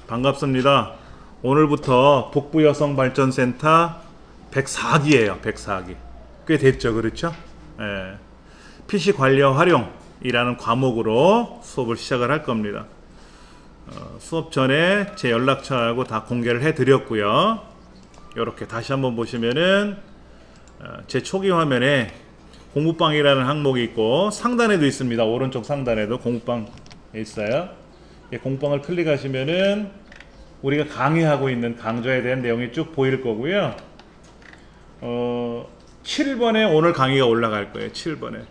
반갑습니다. 오늘부터 북부여성발전센터 104기예요. 104기. 꽤 됐죠, 그렇죠? 예. PC 관리와 활용이라는 과목으로 수업을 시작을 할 겁니다. 수업 전에 제 연락처하고 다 공개를 해드렸고요. 이렇게 다시 한번 보시면은 제 초기 화면에 공부방이라는 항목이 있고 상단에도 있습니다. 오른쪽 상단에도 공부방 있어요. 공부방을 클릭하시면은 우리가 강의하고 있는 강좌에 대한 내용이 쭉 보일 거고요. 7번에 오늘 강의가 올라갈 거예요. 7번에.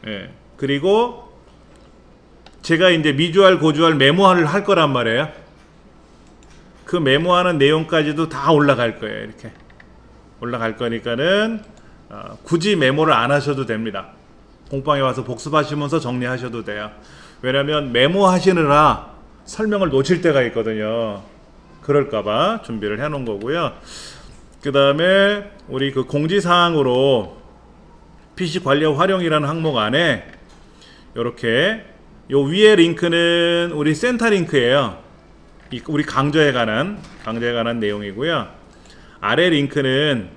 예. 그리고 제가 이제 미주알, 고주알 메모를 할 거란 말이에요. 그 메모하는 내용까지도 다 올라갈 거예요. 이렇게 올라갈 거니까는 굳이 메모를 안 하셔도 됩니다. 공방에 와서 복습하시면서 정리하셔도 돼요. 왜냐면 메모하시느라 설명을 놓칠 때가 있거든요. 그럴까봐 준비를 해 놓은 거고요. 그 다음에 우리 그 공지사항으로 PC 관리와 활용이라는 항목 안에 이렇게 요 위에 링크는 우리 센터 링크예요. 우리 강좌에 관한 내용이고요. 아래 링크는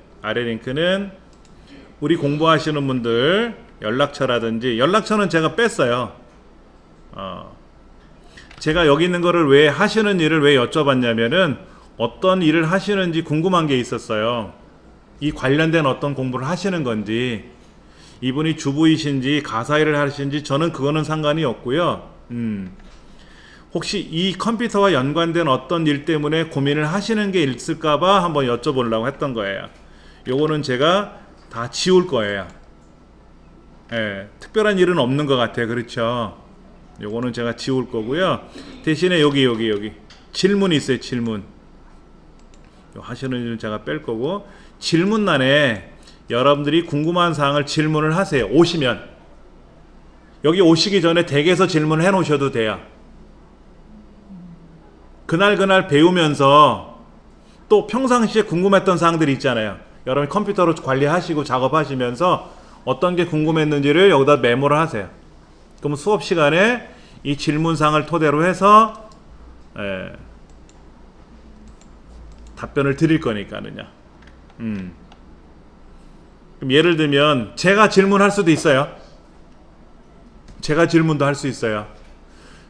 우리 공부하시는 분들 연락처라든지, 연락처는 제가 뺐어요. 제가 여기 있는 거를 왜 하시는 일을 왜 여쭤봤냐면은 어떤 일을 하시는지 궁금한 게 있었어요. 이 관련된 어떤 공부를 하시는 건지, 이분이 주부이신지 가사 일을 하시는지 저는 그거는 상관이 없고요. 혹시 이 컴퓨터와 연관된 어떤 일 때문에 고민을 하시는 게 있을까봐 한번 여쭤보려고 했던 거예요. 요거는 제가 다 지울 거예요. 예, 특별한 일은 없는 것 같아요. 그렇죠? 요거는 제가 지울 거고요. 대신에 여기 질문이 있어요. 질문. 하시는 일은 제가 뺄 거고, 질문란에 여러분들이 궁금한 사항을 질문을 하세요. 오시면 여기 오시기 전에 댁에서 질문을 해 놓으셔도 돼요. 그날 배우면서 또 평상시에 궁금했던 사항들이 있잖아요. 여러분 컴퓨터로 관리하시고 작업하시면서 어떤 게 궁금했는지를 여기다 메모를 하세요. 그럼 수업 시간에 이 질문사항을 토대로 해서 답변을 드릴 거니까는요. 그럼 예를 들면 제가 질문할 수도 있어요. 제가 질문도 할 수 있어요.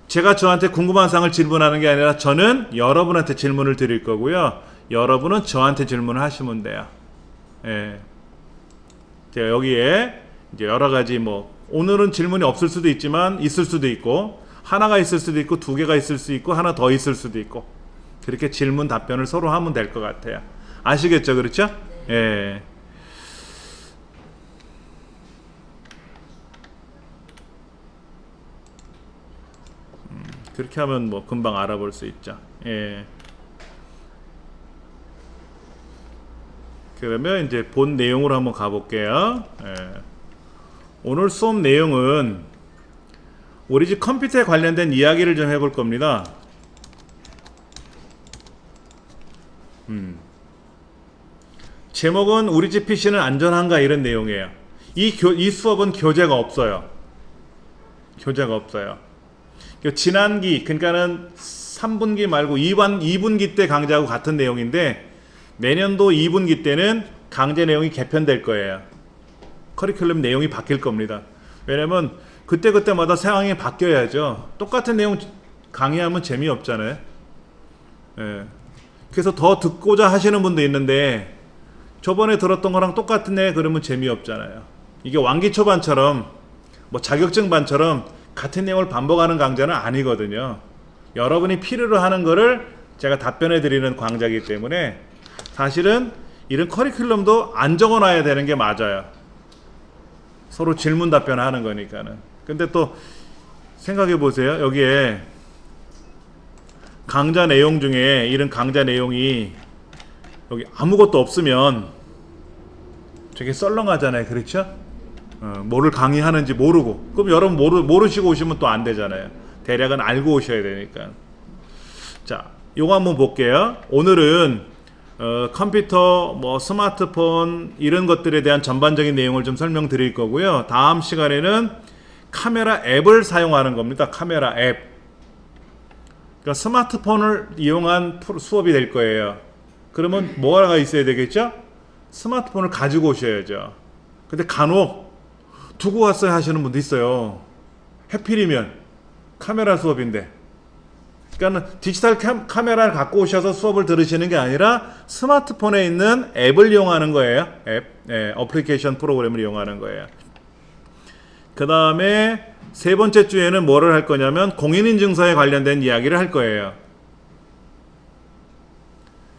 제가 저한테 궁금한 사항을 질문하는 게 아니라 저는 여러분한테 질문을 드릴 거고요. 여러분은 저한테 질문을 하시면 돼요. 예. 제가 여기에 이제 여러 가지 오늘은 질문이 없을 수도 있지만 있을 수도 있고, 하나가 있을 수도 있고, 두 개가 있을 수 있고, 하나 더 있을 수도 있고, 그렇게 질문 답변을 서로 하면 될 것 같아요. 아시겠죠? 그렇죠? 네. 예. 그렇게 하면 금방 알아볼 수 있죠. 예. 그러면 이제 본 내용으로 한번 가볼게요. 예. 오늘 수업 내용은 우리 집 컴퓨터에 관련된 이야기를 좀 해볼 겁니다. 제목은 우리 집 PC는 안전한가, 이런 내용이에요. 이 수업은 교재가 없어요. 지난기, 그러니까는 3분기 말고 2분기 때 강좌하고 같은 내용인데, 내년도 2분기 때는 강좌 내용이 개편될 거예요. 커리큘럼 내용이 바뀔 겁니다. 왜냐면 그때마다 상황이 바뀌어야죠. 똑같은 내용 강의하면 재미없잖아요. 예. 그래서 더 듣고자 하시는 분도 있는데 저번에 들었던 거랑 똑같네 그러면 재미없잖아요. 이게 왕기 초반처럼 자격증 반처럼 같은 내용을 반복하는 강좌는 아니거든요. 여러분이 필요로 하는 거를 제가 답변해 드리는 강좌이기 때문에 사실은 이런 커리큘럼도 안 적어놔야 되는 게 맞아요. 서로 질문 답변하는 거니까는. 근데 또 생각해 보세요. 여기에 강좌 내용 중에 이런 강좌 내용이 여기 아무것도 없으면 되게 썰렁하잖아요. 그렇죠? 뭐를 강의하는지 모르고, 그럼 여러분 모르시고 오시면 또 안 되잖아요. 대략은 알고 오셔야 되니까. 자, 요거 한번 볼게요. 오늘은 컴퓨터, 스마트폰 이런 것들에 대한 전반적인 내용을 좀 설명드릴 거고요. 다음 시간에는 카메라 앱을 사용하는 겁니다. 카메라 앱. 그러니까 스마트폰을 이용한 수업이 될 거예요. 그러면 뭐가 있어야 되겠죠? 스마트폰을 가지고 오셔야죠. 근데 간혹 두고 왔어야 하시는 분도 있어요. 해필이면 카메라 수업인데. 그러니까 디지털 카메라를 갖고 오셔서 수업을 들으시는 게 아니라 스마트폰에 있는 앱을 이용하는 거예요. 어플리케이션 프로그램을 이용하는 거예요. 그 다음에 세 번째 주에는 뭐를 할 거냐면 공인인증서에 관련된 이야기를 할 거예요.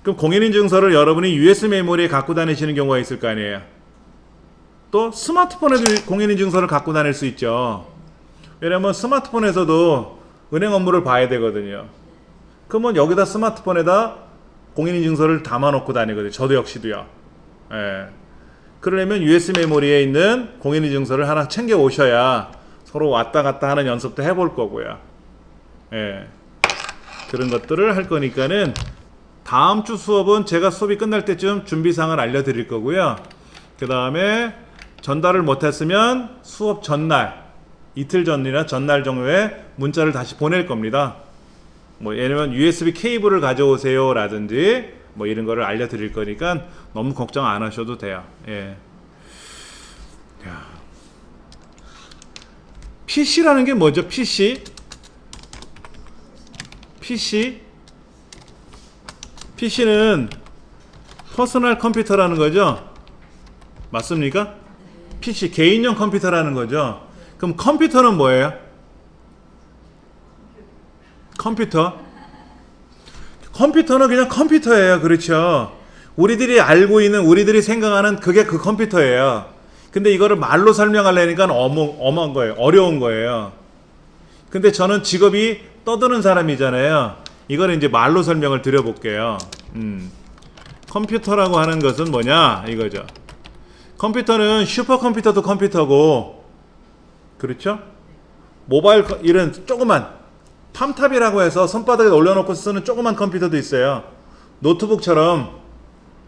그럼 공인인증서를 여러분이 USB 메모리에 갖고 다니시는 경우가 있을 거 아니에요. 또 스마트폰에도 공인인증서를 갖고 다닐 수 있죠. 왜냐면 스마트폰에서도 은행 업무를 봐야 되거든요. 그러면 여기다 스마트폰에다 공인인증서를 담아놓고 다니거든요. 저도 역시도요. 예. 그러려면 USB 메모리에 있는 공인인증서를 하나 챙겨 오셔야 서로 왔다 갔다 하는 연습도 해볼 거고요. 예. 그런 것들을 할 거니까는 다음 주 수업은 제가 수업이 끝날 때쯤 준비사항을 알려드릴 거고요. 그 다음에 전달을 못했으면 수업 전날, 이틀 전이나 전날 정도에 문자를 다시 보낼 겁니다. 뭐 예를 들면 USB 케이블을 가져오세요 라든지 뭐 이런 거를 알려드릴 거니까 너무 걱정 안 하셔도 돼요. 예. PC라는 게 뭐죠? PC? PC는 퍼스널 컴퓨터라는 거죠? 맞습니까? PC, 개인용 컴퓨터라는 거죠? 그럼 컴퓨터는 뭐예요? 컴퓨터는 그냥 컴퓨터예요. 그렇죠? 우리들이 알고 있는, 우리들이 생각하는 그게 그 컴퓨터예요. 근데 이거를 말로 설명하려니까 어마한 거예요. 어려운 거예요. 근데 저는 직업이 떠드는 사람이잖아요. 이거는 이제 말로 설명을 드려볼게요. 컴퓨터라고 하는 것은 뭐냐 이거죠. 컴퓨터는 슈퍼컴퓨터도 컴퓨터고, 그렇죠? 모바일 이런 조그만 팜탑이라고 해서 손바닥에 올려놓고 쓰는 조그만 컴퓨터도 있어요. 노트북처럼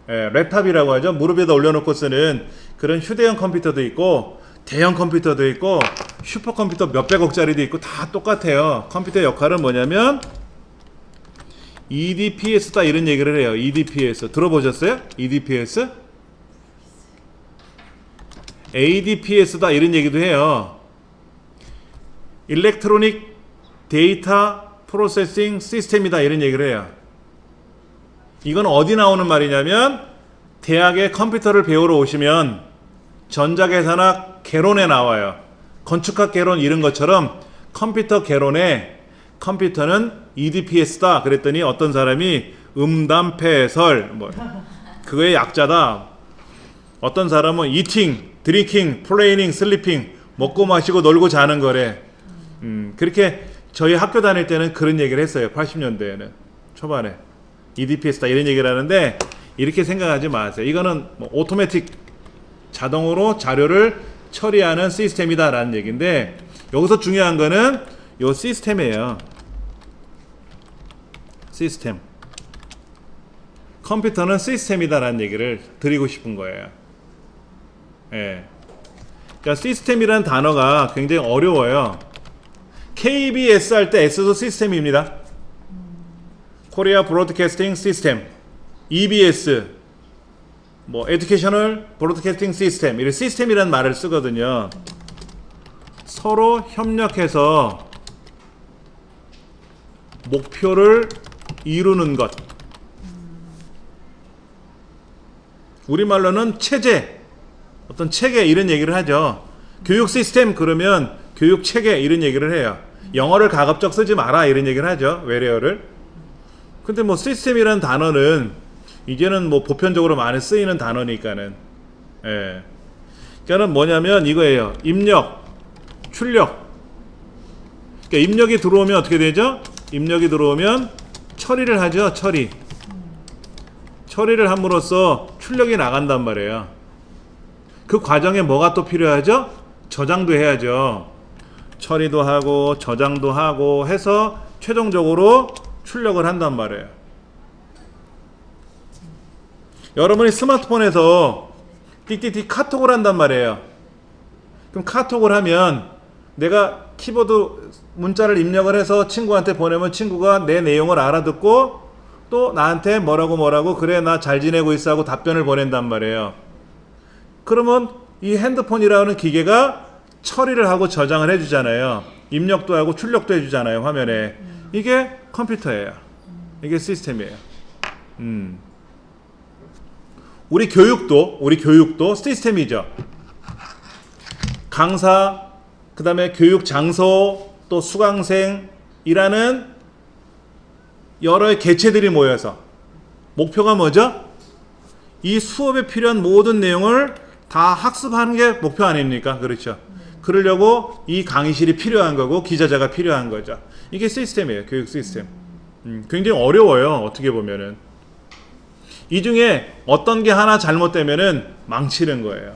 랩탑이라고 하죠. 무릎에다 올려놓고 쓰는 그런 휴대용 컴퓨터도 있고, 대형 컴퓨터도 있고, 슈퍼컴퓨터 몇백억짜리도 있고, 다 똑같아요. 컴퓨터의 역할은 뭐냐면 EDPS다 이런 얘기를 해요. EDPS 들어보셨어요? EDPS? ADPS다 이런 얘기도 해요. 일렉트로닉 데이터 프로세싱 시스템이다 이런 얘기를 해요. 이건 어디 나오는 말이냐면 대학에 컴퓨터를 배우러 오시면 전자계산학 개론에 나와요. 건축학 개론 이런 것처럼 컴퓨터 개론에 컴퓨터는 EDPS다 그랬더니 어떤 사람이 음담패설 뭐 그거의 약자다. 어떤 사람은 eating, drinking, playing, sleeping 먹고 마시고 놀고 자는 거래. 그렇게 저희 학교 다닐 때는 그런 얘기를 했어요. 80년대에는 초반에 EDPS다 이런 얘기를 하는데 이렇게 생각하지 마세요. 이거는 뭐 오토매틱 자동으로 자료를 처리하는 시스템이다 라는 얘기인데, 여기서 중요한 거는 요 시스템이에요. 시스템. 컴퓨터는 시스템이다 라는 얘기를 드리고 싶은 거예요. 예. 그러니까 시스템이라는 단어가 굉장히 어려워요. KBS 할 때 S도 시스템입니다. 코리아 브로드캐스팅 시스템, EBS, 뭐 에듀케이셔널 브로드캐스팅 시스템 이런 시스템이라는 말을 쓰거든요. 서로 협력해서 목표를 이루는 것. 우리말로는 체제, 어떤 체계 이런 얘기를 하죠. 교육 시스템 그러면 교육 체계 이런 얘기를 해요. 영어를 가급적 쓰지 마라 이런 얘기를 하죠. 외래어를. 근데 뭐 시스템이라는 단어는 이제는 뭐 보편적으로 많이 쓰이는 단어니까는. 예. 그러니까는 뭐냐면 이거예요. 입력, 출력. 그러니까 입력이 들어오면 어떻게 되죠? 입력이 들어오면 처리를 하죠. 처리를 함으로써 출력이 나간단 말이에요. 그 과정에 뭐가 또 필요하죠? 저장도 해야죠. 처리도 하고 저장도 하고 해서 최종적으로 출력을 한단 말이에요. 여러분이 스마트폰에서 띡띡띡 카톡을 한단 말이에요. 그럼 카톡을 하면 내가 키보드 문자를 입력을 해서 친구한테 보내면 친구가 내 내용을 알아듣고 또 나한테 뭐라고 그래 나 잘 지내고 있어 하고 답변을 보낸단 말이에요. 그러면 이 핸드폰이라는 기계가 처리를 하고 저장을 해주잖아요. 입력도 하고 출력도 해주잖아요. 화면에. 이게 컴퓨터예요. 이게 시스템이에요. 우리 교육도 시스템이죠. 강사, 그 다음에 교육 장소, 또 수강생이라는 여러 개체들이 모여서 목표가 뭐죠? 이 수업에 필요한 모든 내용을 다 학습하는 게 목표 아닙니까? 그렇죠. 그러려고 이 강의실이 필요한 거고 기자재가 필요한 거죠. 이게 시스템이에요. 교육 시스템. 굉장히 어려워요. 어떻게 보면은. 이 중에 어떤 게 하나 잘못되면은 망치는 거예요.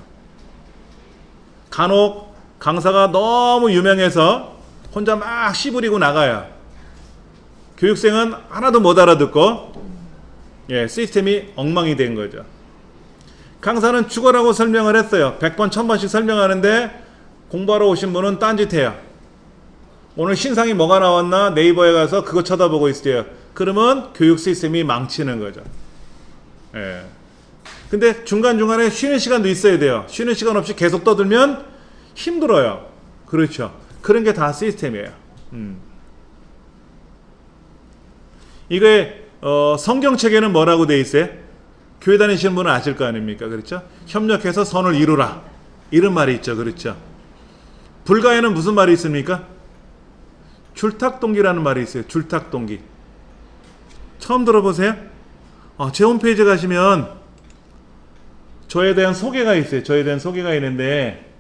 간혹 강사가 너무 유명해서 혼자 막 씨부리고 나가요. 교육생은 하나도 못 알아듣고 시스템이 엉망이 된 거죠. 강사는 죽어라고 설명을 했어요. 100번, 1000번씩 설명하는데 공부하러 오신 분은 딴짓해요. 오늘 신상이 뭐가 나왔나 네이버에 가서 그거 쳐다보고 있어요. 그러면 교육 시스템이 망치는 거죠. 근데 중간중간에 쉬는 시간도 있어야 돼요. 쉬는 시간 없이 계속 떠들면 힘들어요. 그렇죠. 그런 게 다 시스템이에요. 이게 성경책에는 뭐라고 돼 있어요? 교회 다니시는 분은 아실 거 아닙니까? 그렇죠? 협력해서 선을 이루라. 이런 말이 있죠. 그렇죠? 불가에는 무슨 말이 있습니까? 줄탁동기라는 말이 있어요. 줄탁동기. 처음 들어보세요? 제 홈페이지 가시면 저에 대한 소개가 있어요. 저에 대한 소개가 있는데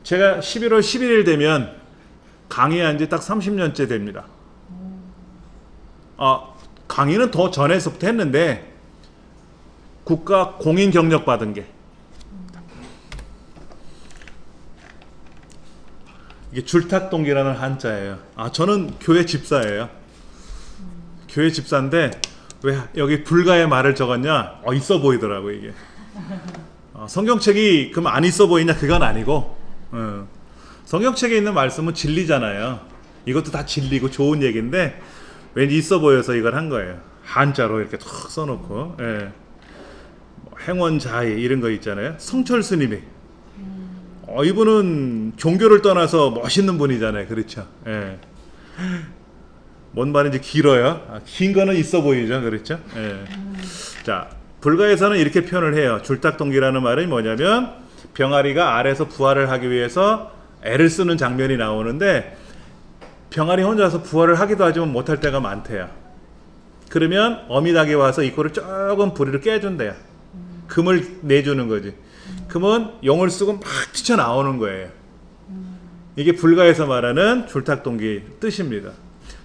제가 11월 11일 되면 강의한 지 딱 30년째 됩니다. 강의는 더 전에서부터 했는데 국가 공인 경력 받은 게 이게 줄탁동기라는 한자예요. 저는 교회 집사예요. 교회 집사인데 왜 여기 불가의 말을 적었냐? 있어 보이더라고 이게. 성경책이 그럼 안 있어 보이냐? 그건 아니고 성경책에 있는 말씀은 진리잖아요. 이것도 다 진리고 좋은 얘기인데 왠지 있어 보여서 이걸 한 거예요. 한자로 이렇게 탁 써놓고 행원자의 이런 거 있잖아요. 성철 스님이 이분은 종교를 떠나서 멋있는 분이잖아요. 그렇죠. 뭔 말인지 길어요. 긴 거는 있어 보이죠. 그렇죠. 자, 불가에서는 이렇게 표현을 해요. 줄탁동기라는 말은 뭐냐면 병아리가 알에서 부화를 하기 위해서 애를 쓰는 장면이 나오는데 병아리 혼자서 부화를 하기도 하지만 못할 때가 많대요. 그러면 어미닭이 와서 이 코를 조금 부리를 깨준대요. 금을 내주는 거지. 금은 용을 쓰고 막 튀쳐나오는 거예요. 이게 불가에서 말하는 줄탁동기 뜻입니다.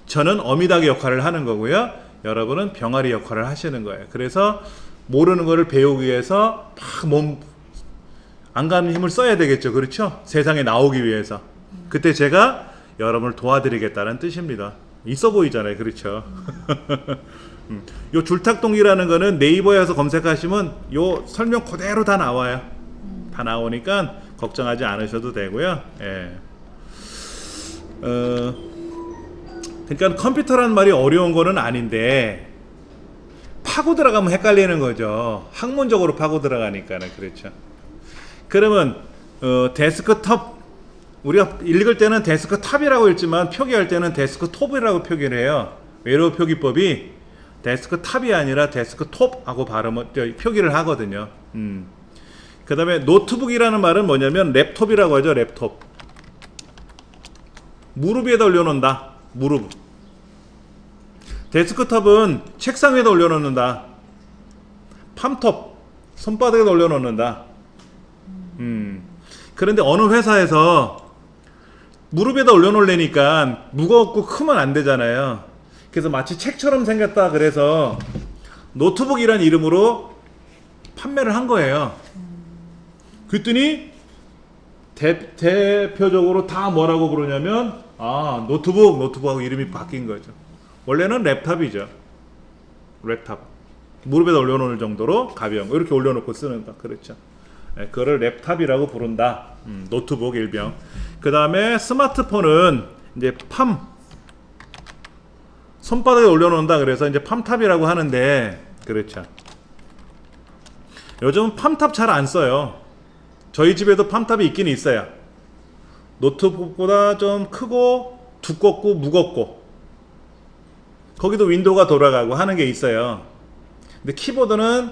저는 어미닭의 역할을 하는 거고요. 여러분은 병아리 역할을 하시는 거예요. 그래서 모르는 거를 배우기 위해서 막 안 가는 힘을 써야 되겠죠. 그렇죠? 세상에 나오기 위해서. 그때 제가 여러분을 도와드리겠다는 뜻입니다. 있어 보이잖아요. 그렇죠? 요 줄탁동기라는 거는 네이버에서 검색하시면 요 설명 그대로 다 나와요. 다 나오니까 걱정하지 않으셔도 되고요. 그러니까 컴퓨터라는 말이 어려운 거는 아닌데 파고 들어가면 헷갈리는 거죠. 학문적으로 파고 들어가니까는. 그렇죠. 그러면 데스크톱, 우리가 읽을 때는 데스크탑이라고 읽지만 표기할 때는 데스크톱이라고 표기를 해요. 외래어 표기법이 데스크탑이 아니라 데스크톱하고 표기를 하거든요. 그 다음에 노트북이라는 말은 뭐냐면 랩톱이라고 하죠. 랩톱. 무릎 위에다 올려놓는다. 무릎. 데스크톱은 책상 위에다 올려놓는다. 팜톱. 손바닥에다 올려놓는다. 그런데 어느 회사에서 무릎에다 올려놓으려니까 무겁고 크면 안 되잖아요. 그래서 마치 책처럼 생겼다 그래서 노트북이란 이름으로 판매를 한 거예요. 그랬더니 대표적으로 다 뭐라고 부르냐면 노트북하고 이름이 바뀐 거죠. 원래는 랩탑이죠. 랩탑. 무릎에다 올려놓을 정도로 가벼운 거 이렇게 올려놓고 쓰는 거. 그렇죠. 그거를 랩탑이라고 부른다. 노트북 일병. 그 다음에 스마트폰은 이제 손바닥에 올려놓는다 그래서 이제 팜탑이라고 하는데, 그렇죠. 요즘 팜탑 잘 안 써요. 저희 집에도 팜탑이 있긴 있어요. 노트북보다 좀 크고 두껍고 무겁고 거기도 윈도우가 돌아가고 하는 게 있어요. 근데 키보드는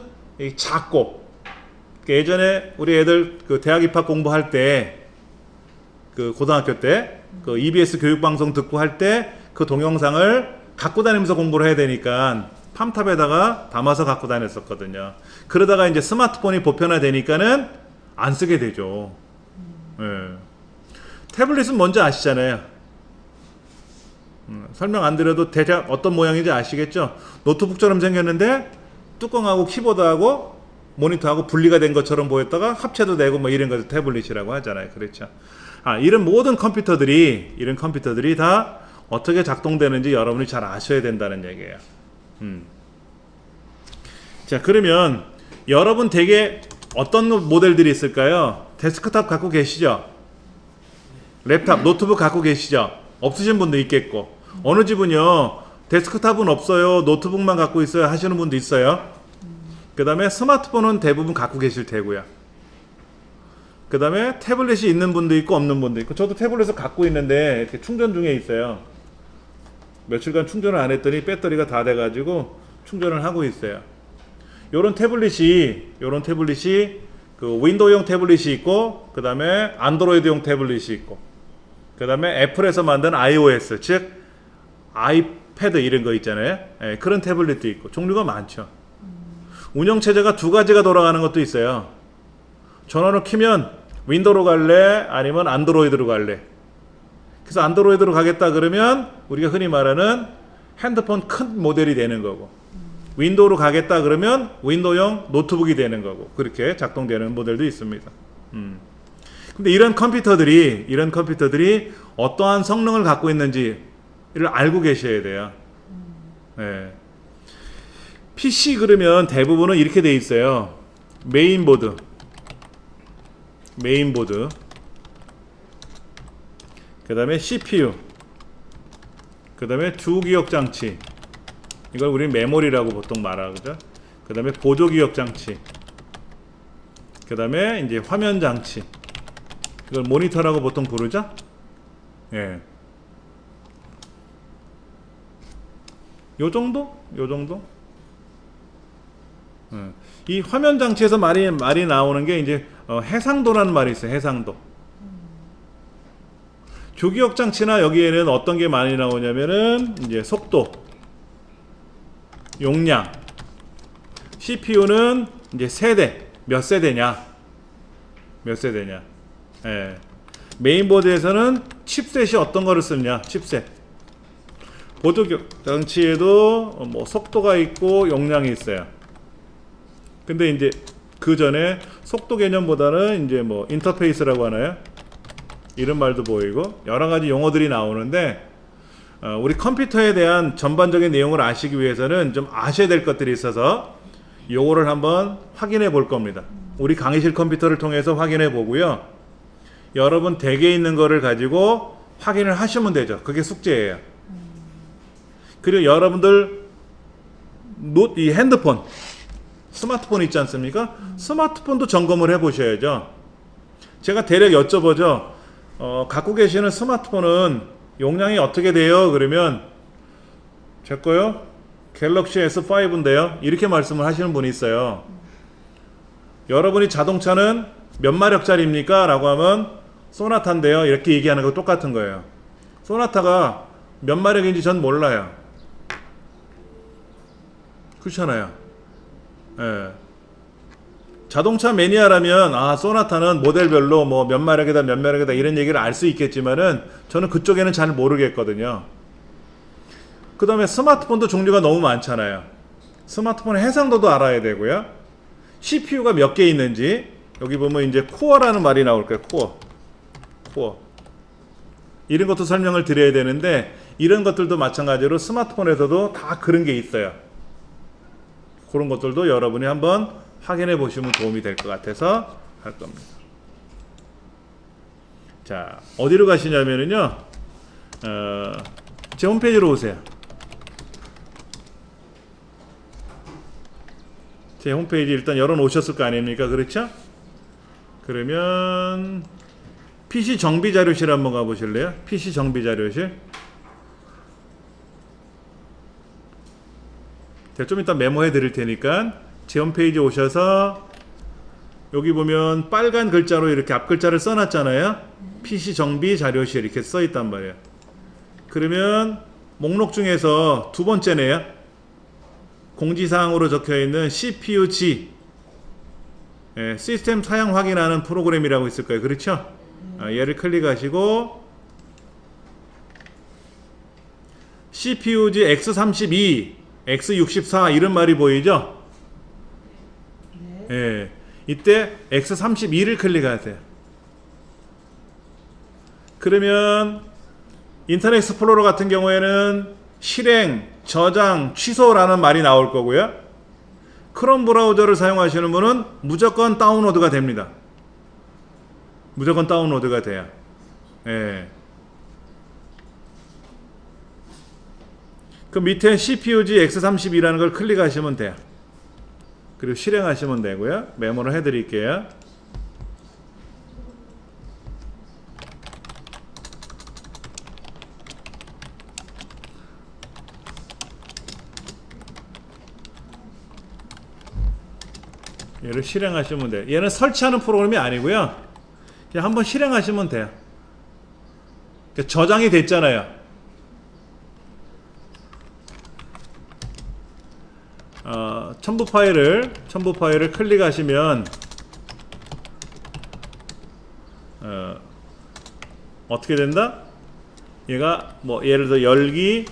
작고, 예전에 우리 애들 그 대학 입학 공부할 때, 그 고등학교 때 그 EBS 교육방송 듣고 할 때 그 동영상을 갖고 다니면서 공부를 해야 되니까 팜탑에다가 담아서 갖고 다녔었거든요. 그러다가 이제 스마트폰이 보편화되니까는 안 쓰게 되죠. 예. 태블릿은 뭔지 아시잖아요. 설명 안 드려도 대략 어떤 모양인지 아시겠죠? 노트북처럼 생겼는데 뚜껑하고 키보드하고 모니터하고 분리가 된 것처럼 보였다가 합체도 되고 뭐 이런 것을 태블릿이라고 하잖아요. 그렇죠? 이런 모든 컴퓨터들이 다 어떻게 작동되는지 여러분이 잘 아셔야 된다는 얘기예요. 자, 그러면 여러분 댁에 어떤 모델들이 있을까요? 데스크탑 갖고 계시죠? 랩탑, 노트북 갖고 계시죠? 없으신 분도 있겠고, 어느 집은요 데스크탑은 없어요, 노트북만 갖고 있어요 하시는 분도 있어요. 그 다음에 스마트폰은 대부분 갖고 계실 테고요. 그 다음에 태블릿이 있는 분도 있고 없는 분도 있고, 저도 태블릿을 갖고 있는데 이렇게 충전 중에 있어요. 며칠간 충전을 안 했더니 배터리가 다 돼가지고 충전을 하고 있어요. 요런 태블릿이 그 윈도우용 태블릿이 있고, 그 다음에 안드로이드용 태블릿이 있고, 그 다음에 애플에서 만든 iOS, 즉 아이패드 이런 거 있잖아요. 예, 그런 태블릿도 있고 종류가 많죠. 운영체제가 두 가지가 돌아가는 것도 있어요. 전원을 켜면 윈도우로 갈래 아니면 안드로이드로 갈래. 그래서 안드로이드로 가겠다 그러면 우리가 흔히 말하는 핸드폰 큰 모델이 되는 거고, 윈도우로 가겠다 그러면 윈도우용 노트북이 되는 거고, 그렇게 작동되는 모델도 있습니다. 근데 이런 컴퓨터들이 어떠한 성능을 갖고 있는지를 알고 계셔야 돼요. 네. PC 그러면 대부분은 이렇게 돼 있어요. 메인보드, 그 다음에 CPU, 그 다음에 주기억장치, 이걸 우리 메모리라고 보통 말하죠. 그 다음에 보조기억장치, 그 다음에 이제 화면장치, 이걸 모니터라고 보통 부르죠. 예. 요 정도? 이 화면장치에서 말이 나오는 게 이제 해상도라는 말이 있어요. 해상도. 주기억장치나 여기에는 어떤 게 많이 나오냐면은 이제 속도, 용량, CPU는 이제 세대, 몇 세대냐. 예. 메인보드에서는 칩셋이 어떤 거를 쓰느냐, 칩셋. 보조장치에도 뭐 속도가 있고 용량이 있어요. 근데 이제 그 전에 속도 개념보다는 이제 뭐 인터페이스라고 하나요? 이런 말도 보이고 여러 가지 용어들이 나오는데, 우리 컴퓨터에 대한 전반적인 내용을 아시기 위해서는 좀 아셔야 될 것들이 있어서 요거를 한번 확인해 볼 겁니다. 우리 강의실 컴퓨터를 통해서 확인해 보고요. 여러분 댁에 있는 거를 가지고 확인을 하시면 되죠. 그게 숙제예요. 그리고 여러분들 이 핸드폰, 스마트폰 있지 않습니까? 스마트폰도 점검을 해 보셔야죠. 제가 대략 여쭤보죠. 갖고 계시는 스마트폰은 용량이 어떻게 돼요? 그러면 제 거요? 갤럭시 S5인데요. 이렇게 말씀을 하시는 분이 있어요. 여러분이 자동차는 몇 마력짜리입니까? 라고 하면 소나타인데요. 이렇게 얘기하는 거 똑같은 거예요. 소나타가 몇 마력인지 전 몰라요. 그렇잖아요. 예. 자동차 매니아라면 소나타는 모델별로 뭐 몇 마력이다 이런 얘기를 알 수 있겠지만은 저는 그쪽에는 잘 모르겠거든요. 그 다음에 스마트폰도 종류가 너무 많잖아요. 스마트폰의 해상도도 알아야 되고요. CPU가 몇 개 있는지, 여기 보면 이제 코어라는 말이 나올 거예요. 코어. 이런 것도 설명을 드려야 되는데, 이런 것들도 마찬가지로 스마트폰에서도 다 그런 게 있어요. 그런 것들도 여러분이 한번 확인해 보시면 도움이 될 것 같아서 할 겁니다. 자, 어디로 가시냐면요, 제 홈페이지로 오세요. 제 홈페이지 일단 열어 놓으셨을 거 아닙니까? 그렇죠? 그러면 PC 정비 자료실 한번 가보실래요? PC 정비 자료실. 제가 좀 이따 메모해 드릴 테니까 제 홈페이지 오셔서 여기 보면 빨간 글자로 이렇게 앞 글자를 써놨잖아요. PC 정비 자료실 이렇게 써있단 말이에요. 그러면 목록 중에서 두 번째네요. 공지사항으로 적혀있는 CPU-G, 시스템 사양 확인하는 프로그램이라고 있을 거예요. 그렇죠? 얘를 클릭하시고 CPU-G X32, X64 이런 말이 보이죠? 네. 이때 X32를 클릭하세요. 그러면 인터넷 익스플로러 같은 경우에는 실행, 저장, 취소라는 말이 나올 거고요. 크롬 브라우저를 사용하시는 분은 무조건 다운로드가 됩니다. 무조건 다운로드가 돼요. 예. 그 밑에 CPU-G X32라는 걸 클릭하시면 돼요. 그리고 실행하시면 되고요. 메모를 해드릴게요. 얘를 실행하시면 돼요. 얘는 설치하는 프로그램이 아니고요. 그냥 한번 실행하시면 돼요. 저장이 됐잖아요. 첨부 파일을 클릭하시면 어떻게 된다? 얘가 뭐 예를 들어 열기,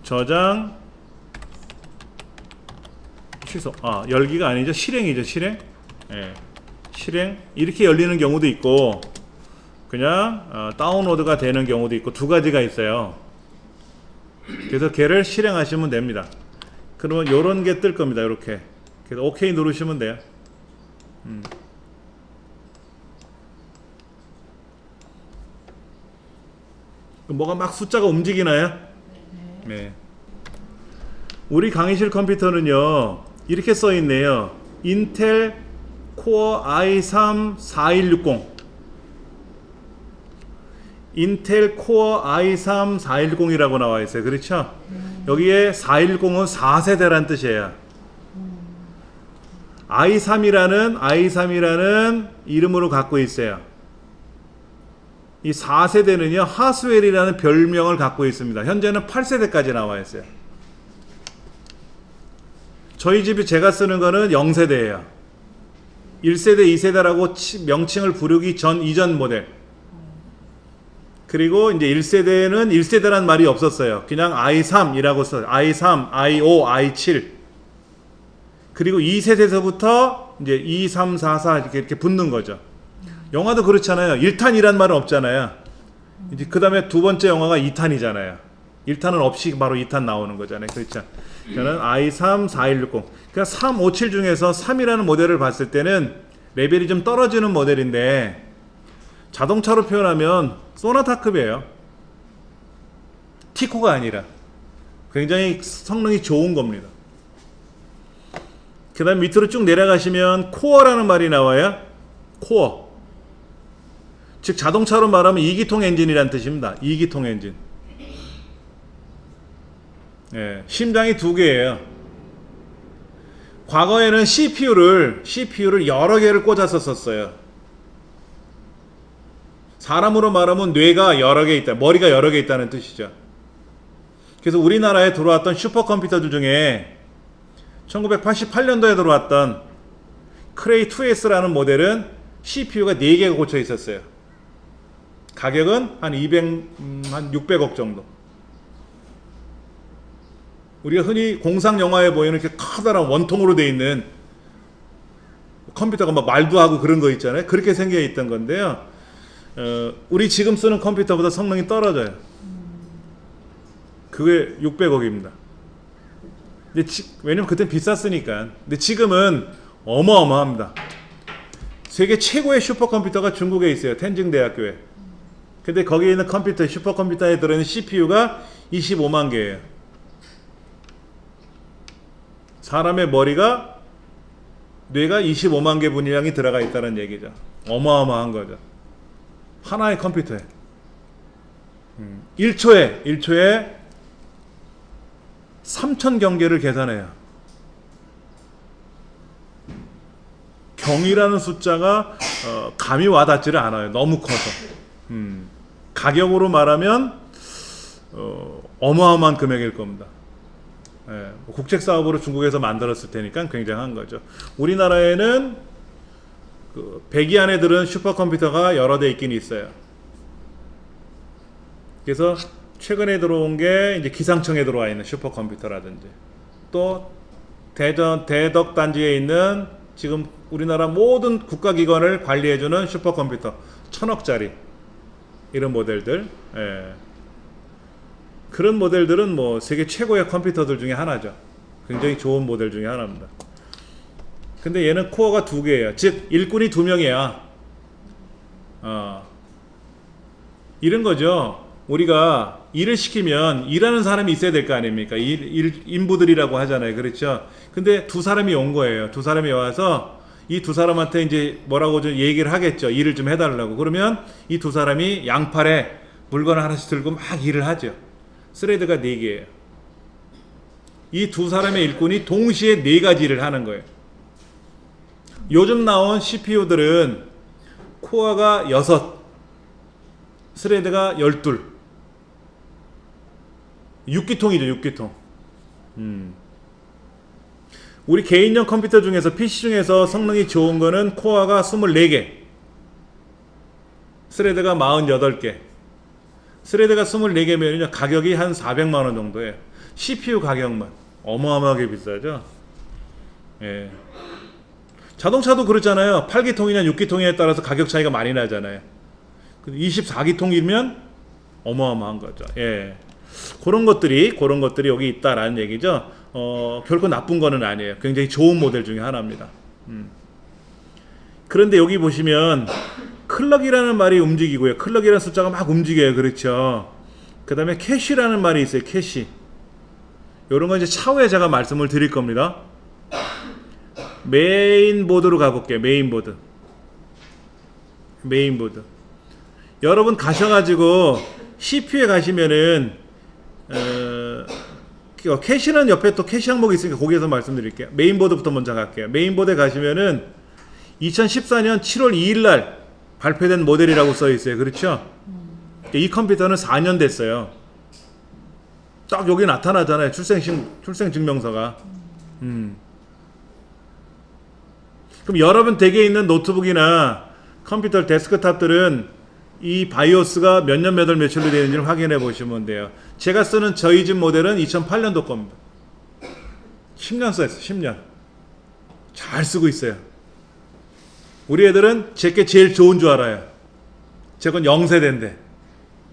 저장, 취소. 열기가 아니죠. 실행이죠. 실행. 예. 실행. 이렇게 열리는 경우도 있고 그냥 다운로드가 되는 경우도 있고 두 가지가 있어요. 그래서 걔를 실행하시면 됩니다. 그러면 요런 게 뜰 겁니다. 이렇게. 그래서 OK 누르시면 돼요. 뭐가 막 숫자가 움직이나요? 네. 우리 강의실 컴퓨터는요 이렇게 써있네요. 인텔 코어 i3 4160, 인텔 코어 i3 4110이라고 나와 있어요. 그렇죠? 여기에 410은 4세대란 뜻이에요. i3이라는 이름으로 갖고 있어요. 이 4세대는요 하스웰이라는 별명을 갖고 있습니다. 현재는 8세대까지 나와 있어요. 저희 집이 제가 쓰는 거는 0세대예요. 1세대, 2세대라고 명칭을 부르기 전 이전 모델. 그리고 이제 1세대는 1세대란 말이 없었어요. 그냥 i3이라고 써요. i3, i5, i7. 그리고 2세대에서부터 이제 2, 3, 4, 4 이렇게 붙는 거죠. 영화도 그렇잖아요. 1탄이란 말은 없잖아요. 이제 그 다음에 두 번째 영화가 2탄이잖아요. 1탄은 없이 바로 2탄 나오는 거잖아요. 그렇죠. 저는 i3 4160. 그러니까 357 중에서 3이라는 모델을 봤을 때는 레벨이 좀 떨어지는 모델인데 자동차로 표현하면 소나타급이에요. 티코가 아니라 굉장히 성능이 좋은 겁니다. 그 다음 밑으로 쭉 내려가시면 코어라는 말이 나와요. 코어. 즉 자동차로 말하면 2기통 엔진이란 뜻입니다. 2기통 엔진. 예, 심장이 두 개예요. 과거에는 CPU를 여러 개를 꽂아서 썼어요. 사람으로 말하면 뇌가 여러 개 있다, 머리가 여러 개 있다는 뜻이죠. 그래서 우리나라에 들어왔던 슈퍼컴퓨터들 중에 1988년도에 들어왔던 크레이 2S라는 모델은 CPU가 4개가 꽂혀 있었어요. 가격은 한 600억 정도. 우리가 흔히 공상 영화에 보이는 이렇게 커다란 원통으로 되어 있는 컴퓨터가 막 말도 하고 그런 거 있잖아요. 그렇게 생겨 있던 건데요. 우리 지금 쓰는 컴퓨터보다 성능이 떨어져요. 그게 600억입니다. 근데 왜냐면 그땐 비쌌으니까. 근데 지금은 어마어마합니다. 세계 최고의 슈퍼컴퓨터가 중국에 있어요. 텐징 대학교에. 근데 거기에 있는 컴퓨터, 슈퍼컴퓨터에 들어있는 CPU가 25만 개예요. 사람의 머리가, 뇌가 25만 개 분량이 들어가 있다는 얘기죠. 어마어마한 거죠. 하나의 컴퓨터에. 1초에 3,000경계를 계산해요. 경이라는 숫자가 감이 와닿지를 않아요. 너무 커서. 가격으로 말하면 어마어마한 금액일 겁니다. 예, 국책 사업으로 중국에서 만들었을 테니까 굉장한 거죠. 우리나라에는 그 배기 안에 들은 슈퍼컴퓨터가 여러 대 있긴 있어요. 그래서 최근에 들어온 게 이제 기상청에 들어와 있는 슈퍼컴퓨터라든지, 또 대덕 단지에 있는 지금 우리나라 모든 국가기관을 관리해주는 슈퍼컴퓨터 1,000억짜리 이런 모델들. 예. 그런 모델들은 뭐 세계 최고의 컴퓨터들 중에 하나죠. 굉장히 좋은 모델 중에 하나입니다. 근데 얘는 코어가 2개예요. 즉 일꾼이 2명이야. 이런 거죠. 우리가 일을 시키면 일하는 사람이 있어야 될 거 아닙니까? 인부들이라고 하잖아요. 그렇죠? 근데 2사람이 온 거예요. 2사람이 와서 이 2사람한테 이제 뭐라고 좀 얘기를 하겠죠. 일을 좀 해달라고. 그러면 이 2사람이 양팔에 물건을 하나씩 들고 막 일을 하죠. 스레드가 4개예요. 이 2사람의 일꾼이 동시에 4가지 일을 하는 거예요. 요즘 나온 CPU들은 코어가 6, 스레드가 12. 6기통이죠, 6기통. 우리 개인용 컴퓨터 중에서, PC 중에서 성능이 좋은 거는 코어가 24개, 스레드가 48개. 스레드가 24개면요, 가격이 한 400만원 정도예요. CPU 가격만. 어마어마하게 비싸죠. 예. 자동차도 그렇잖아요. 8기통이냐 6기통이냐에 따라서 가격 차이가 많이 나잖아요. 24기통이면 어마어마한 거죠. 예. 그런 것들이 여기 있다라는 얘기죠. 결코 나쁜 거는 아니에요. 굉장히 좋은 모델 중에 하나입니다. 그런데 여기 보시면 클럭이라는 말이 움직이고요. 클럭이라는 숫자가 막 움직여요. 그렇죠. 그 다음에 캐시라는 말이 있어요. 캐시. 이런 건 이제 차후에 제가 말씀을 드릴 겁니다. 메인보드로 가볼게요. 메인보드. 여러분 가셔가지고 CPU에 가시면은 캐시는 옆에 또 캐시 항목이 있으니까 거기에서 말씀드릴게요. 메인보드부터 먼저 갈게요. 메인보드에 가시면은 2014년 7월 2일날 발표된 모델이라고 써 있어요. 그렇죠? 이 컴퓨터는 4년 됐어요. 딱 여기 나타나잖아요. 출생증명서가. 그럼 여러분 댁에 있는 노트북이나 컴퓨터 데스크탑들은 이 바이오스가 몇 년 몇 월 며칠로 되는지를 확인해 보시면 돼요. 제가 쓰는 저희 집 모델은 2008년도 겁니다. 10년 썼어요. 10년. 잘 쓰고 있어요. 우리 애들은 제게 제일 좋은 줄 알아요. 제 건 0세대인데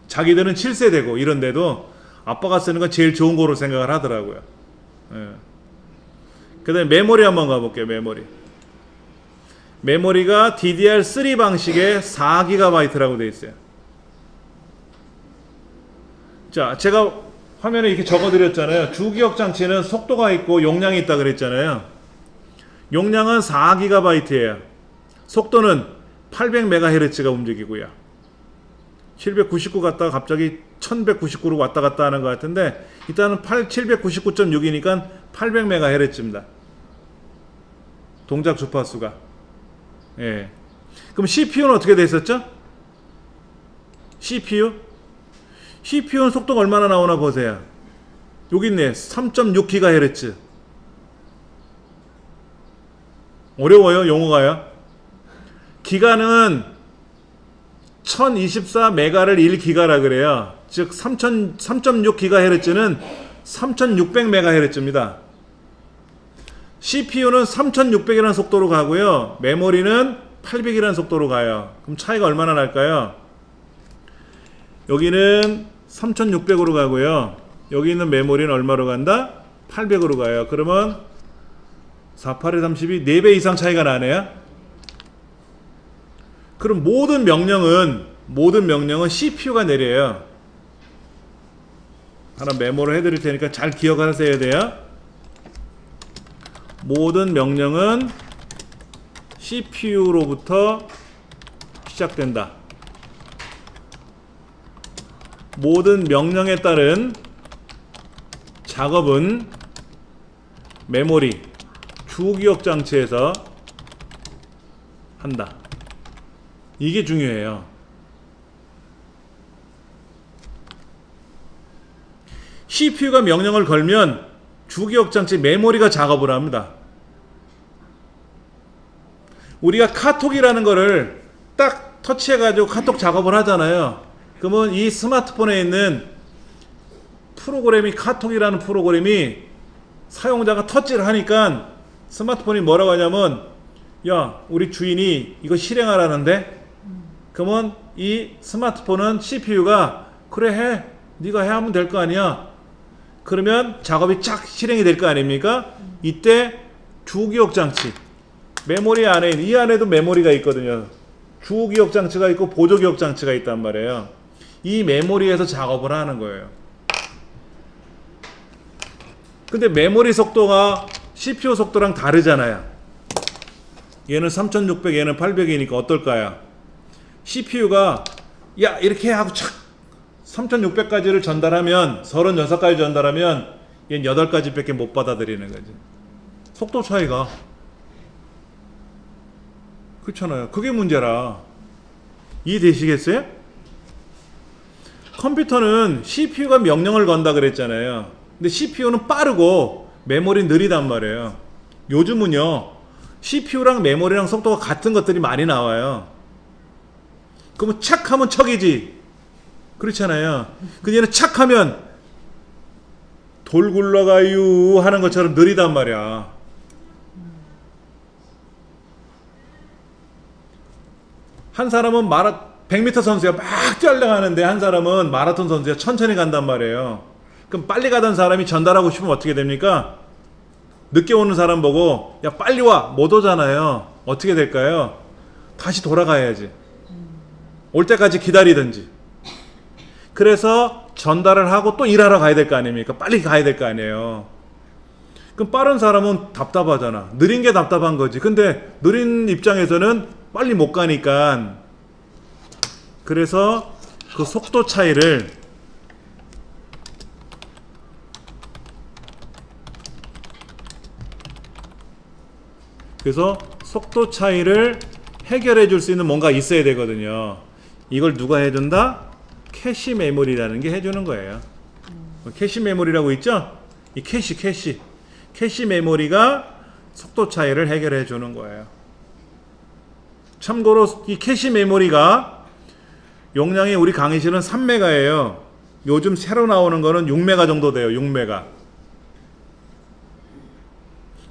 자기들은 7세대고 이런데도 아빠가 쓰는 건 제일 좋은 거로 생각을 하더라고요. 예. 그 다음에 메모리 한번 가볼게요. 메모리가 DDR3 방식의 4GB라고 되어 있어요. 자, 제가 화면에 이렇게 적어드렸잖아요. 주기억 장치는 속도가 있고 용량이 있다 그랬잖아요. 용량은 4GB예요. 속도는 800MHz가 움직이고요. 799 갔다가 갑자기 1199로 왔다 갔다 하는 것 같은데 일단은 799.6이니까 800MHz입니다. 동작 주파수가. 예. 그럼 CPU는 어떻게 돼 있었죠? CPU는 속도가 얼마나 나오나 보세요. 여기 있네. 3.6GHz. 어려워요, 용어가요. 기가는 1024메가를 1기가라 그래요. 즉 3.6GHz는 3600MHz입니다. CPU는 3600이라는 속도로 가고요. 메모리는 800이라는 속도로 가요. 그럼 차이가 얼마나 날까요? 여기는 3600으로 가고요. 여기 있는 메모리는 얼마로 간다? 800으로 가요. 그러면 48에 32, 4배 이상 차이가 나네요. 그럼 모든 명령은 모든 명령은 CPU가 내려요. 하나 메모를 해드릴 테니까 잘 기억하셔야 돼요. 모든 명령은 CPU로부터 시작된다. 모든 명령에 따른 작업은 메모리, 주기억 장치에서 한다. 이게 중요해요. CPU가 명령을 걸면 주기억 장치 메모리가 작업을 합니다. 우리가 카톡이라는 거를 딱 터치해가지고 카톡 작업을 하잖아요. 그러면 이 스마트폰에 있는 프로그램이, 카톡이라는 프로그램이 사용자가 터치를 하니까 스마트폰이 뭐라고 하냐면, 야, 우리 주인이 이거 실행하라는데? 그러면 이 스마트폰은 CPU가 그래 해, 네가 해 하면 될 거 아니야. 그러면 작업이 쫙 실행이 될 거 아닙니까? 이때 주기억 장치, 메모리 안에, 이 안에도 메모리가 있거든요. 주기억 장치가 있고 보조기억 장치가 있단 말이에요. 이 메모리에서 작업을 하는 거예요. 근데 메모리 속도가 CPU 속도랑 다르잖아요. 얘는 3600, 얘는 800이니까 어떨까요? CPU가 야 이렇게 하고 착 3600까지를 전달하면, 36가지 전달하면 얘는 8가지 밖에 못 받아들이는 거지. 속도 차이가. 그렇잖아요. 그게 문제라. 이해되시겠어요? 컴퓨터는 CPU가 명령을 건다 그랬잖아요. 근데 CPU는 빠르고 메모리 느리단 말이에요. 요즘은요 CPU랑 메모리랑 속도가 같은 것들이 많이 나와요. 그러면 착 하면 척이지. 그렇잖아요. 근데 얘는 착 하면 돌 굴러가유 하는 것처럼 느리단 말이야. 한 사람은 100m 선수야 막 뛰어나가는데, 한 사람은 마라톤 선수야 천천히 간단 말이에요. 그럼 빨리 가던 사람이 전달하고 싶으면 어떻게 됩니까? 늦게 오는 사람 보고 야 빨리 와, 못 오잖아요. 어떻게 될까요? 다시 돌아가야지. 올 때까지 기다리든지. 그래서 전달을 하고 또 일하러 가야 될 거 아닙니까? 빨리 가야 될 거 아니에요. 그럼 빠른 사람은 답답하잖아. 느린 게 답답한 거지. 근데 느린 입장에서는 빨리 못 가니까. 그래서 그 속도 차이를 해결해 줄 수 있는 뭔가 있어야 되거든요. 이걸 누가 해준다? 캐시 메모리라는 게 해주는 거예요. 캐시 메모리라고 있죠? 이 캐시 메모리가 속도 차이를 해결해 주는 거예요. 참고로 이 캐시 메모리가 용량이 우리 강의실은 3메가예요. 요즘 새로 나오는 거는 6메가 정도 돼요. 6메가.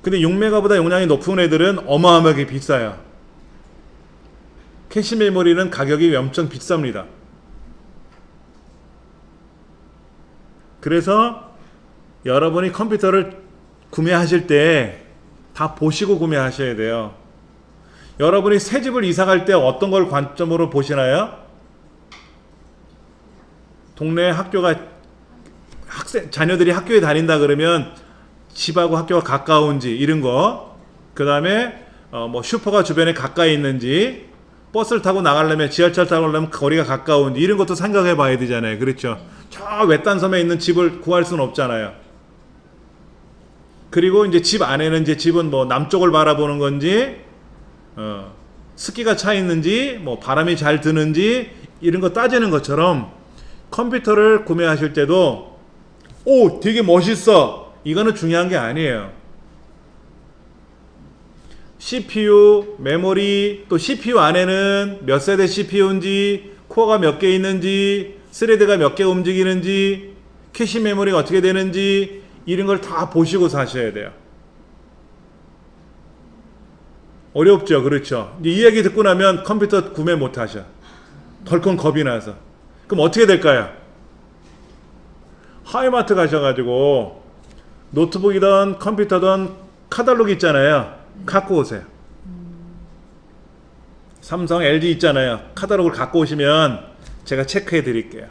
근데 6메가보다 용량이 높은 애들은 어마어마하게 비싸요. 캐시 메모리는 가격이 엄청 비쌉니다. 그래서 여러분이 컴퓨터를 구매하실 때 다 보시고 구매하셔야 돼요. 여러분이 새 집을 이사 갈 때 어떤 걸 관점으로 보시나요? 동네 학교가 자녀들이 학교에 다닌다 그러면 집하고 학교가 가까운지 이런 거, 그 다음에 뭐 슈퍼가 주변에 가까이 있는지, 버스를 타고 나가려면, 지하철 타고 가려면 거리가 가까운지 이런 것도 생각해 봐야 되잖아요. 그렇죠? 저 외딴 섬에 있는 집을 구할 수는 없잖아요. 그리고 이제 집 안에는 이제 집은 뭐 남쪽을 바라보는 건지, 습기가 차 있는지, 뭐 바람이 잘 드는지 이런 거 따지는 것처럼 컴퓨터를 구매하실 때도 오 되게 멋있어, 이거는 중요한 게 아니에요. CPU, 메모리, 또 CPU 안에는 몇 세대 CPU인지, 코어가 몇 개 있는지, 스레드가 몇 개 움직이는지, 캐시 메모리가 어떻게 되는지 이런 걸 다 보시고 사셔야 돼요. 어렵죠? 그렇죠? 이 얘기 듣고 나면 컴퓨터 구매 못 하셔. 덜컹 겁이 나서. 그럼 어떻게 될까요? 하이마트 가셔가지고 노트북이든 컴퓨터든 카탈로그 있잖아요. 갖고 오세요. 삼성, LG 있잖아요. 카탈로그를 갖고 오시면 제가 체크해 드릴게요.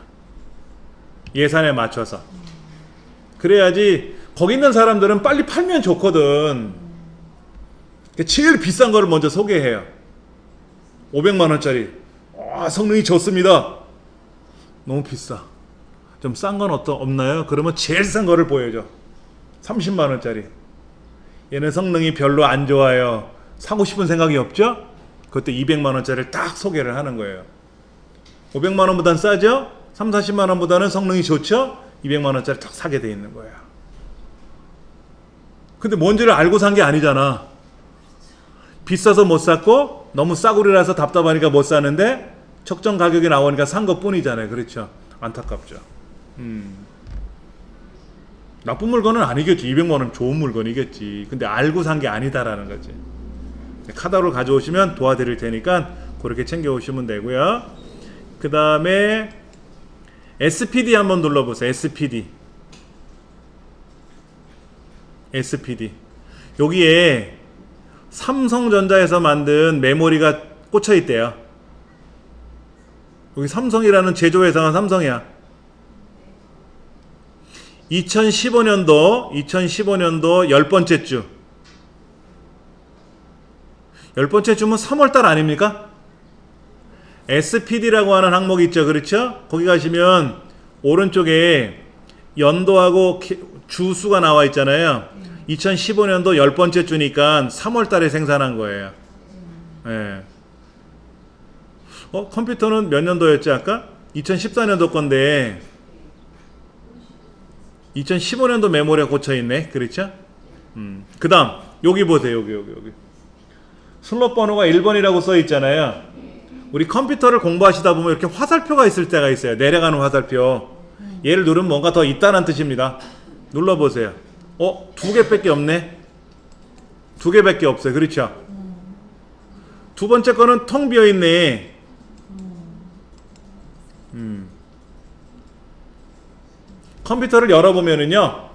예산에 맞춰서. 그래야지 거기 있는 사람들은 빨리 팔면 좋거든. 제일 비싼 거를 먼저 소개해요. 500만원짜리. 성능이 좋습니다. 너무 비싸. 좀 싼 건 없나요? 그러면 제일 싼 거를 보여줘. 30만원짜리. 얘는 성능이 별로 안 좋아요. 사고 싶은 생각이 없죠? 그때 200만원짜리를 딱 소개를 하는 거예요. 500만원보단 싸죠? 3, 40만원보다는 성능이 좋죠? 200만원짜리 딱 사게 돼 있는 거야. 근데 뭔지를 알고 산 게 아니잖아. 비싸서 못 샀고 너무 싸구려라서 답답하니까 못 사는데 적정 가격이 나오니까 산 것 뿐이잖아요. 그렇죠? 안타깝죠. 나쁜 물건은 아니겠지. 200만원 좋은 물건이겠지. 근데 알고 산 게 아니다라는 거지. 카다로를 가져오시면 도와드릴 테니까 그렇게 챙겨오시면 되고요. 그 다음에 SPD 한번 눌러보세요. SPD. SPD. 여기에 삼성전자에서 만든 메모리가 꽂혀 있대요. 여기 삼성이라는 제조회사가 삼성이야. 2015년도 10번째 주. 10번째 주면 3월달 아닙니까? SPD라고 하는 항목이 있죠. 그렇죠? 거기 가시면 오른쪽에 연도하고 주수가 나와 있잖아요. 2015년도 10번째 주니까 3월달에 생산한 거예요. 예. 컴퓨터는 몇 년도였지 아까? 2014년도 건데 2015년도 메모리가 꽂혀있네. 그렇죠? 그 다음 여기 보세요. 여기 슬롯 번호가 1번이라고 써있잖아요. 우리 컴퓨터를 공부하시다 보면 이렇게 화살표가 있을 때가 있어요. 내려가는 화살표. 얘를 누르면 뭔가 더 있다는 뜻입니다. 눌러보세요. 2개밖에 없네. 2개밖에 없어요. 그렇죠? 두 번째 거는 텅 비어있네. 컴퓨터를 열어보면은요,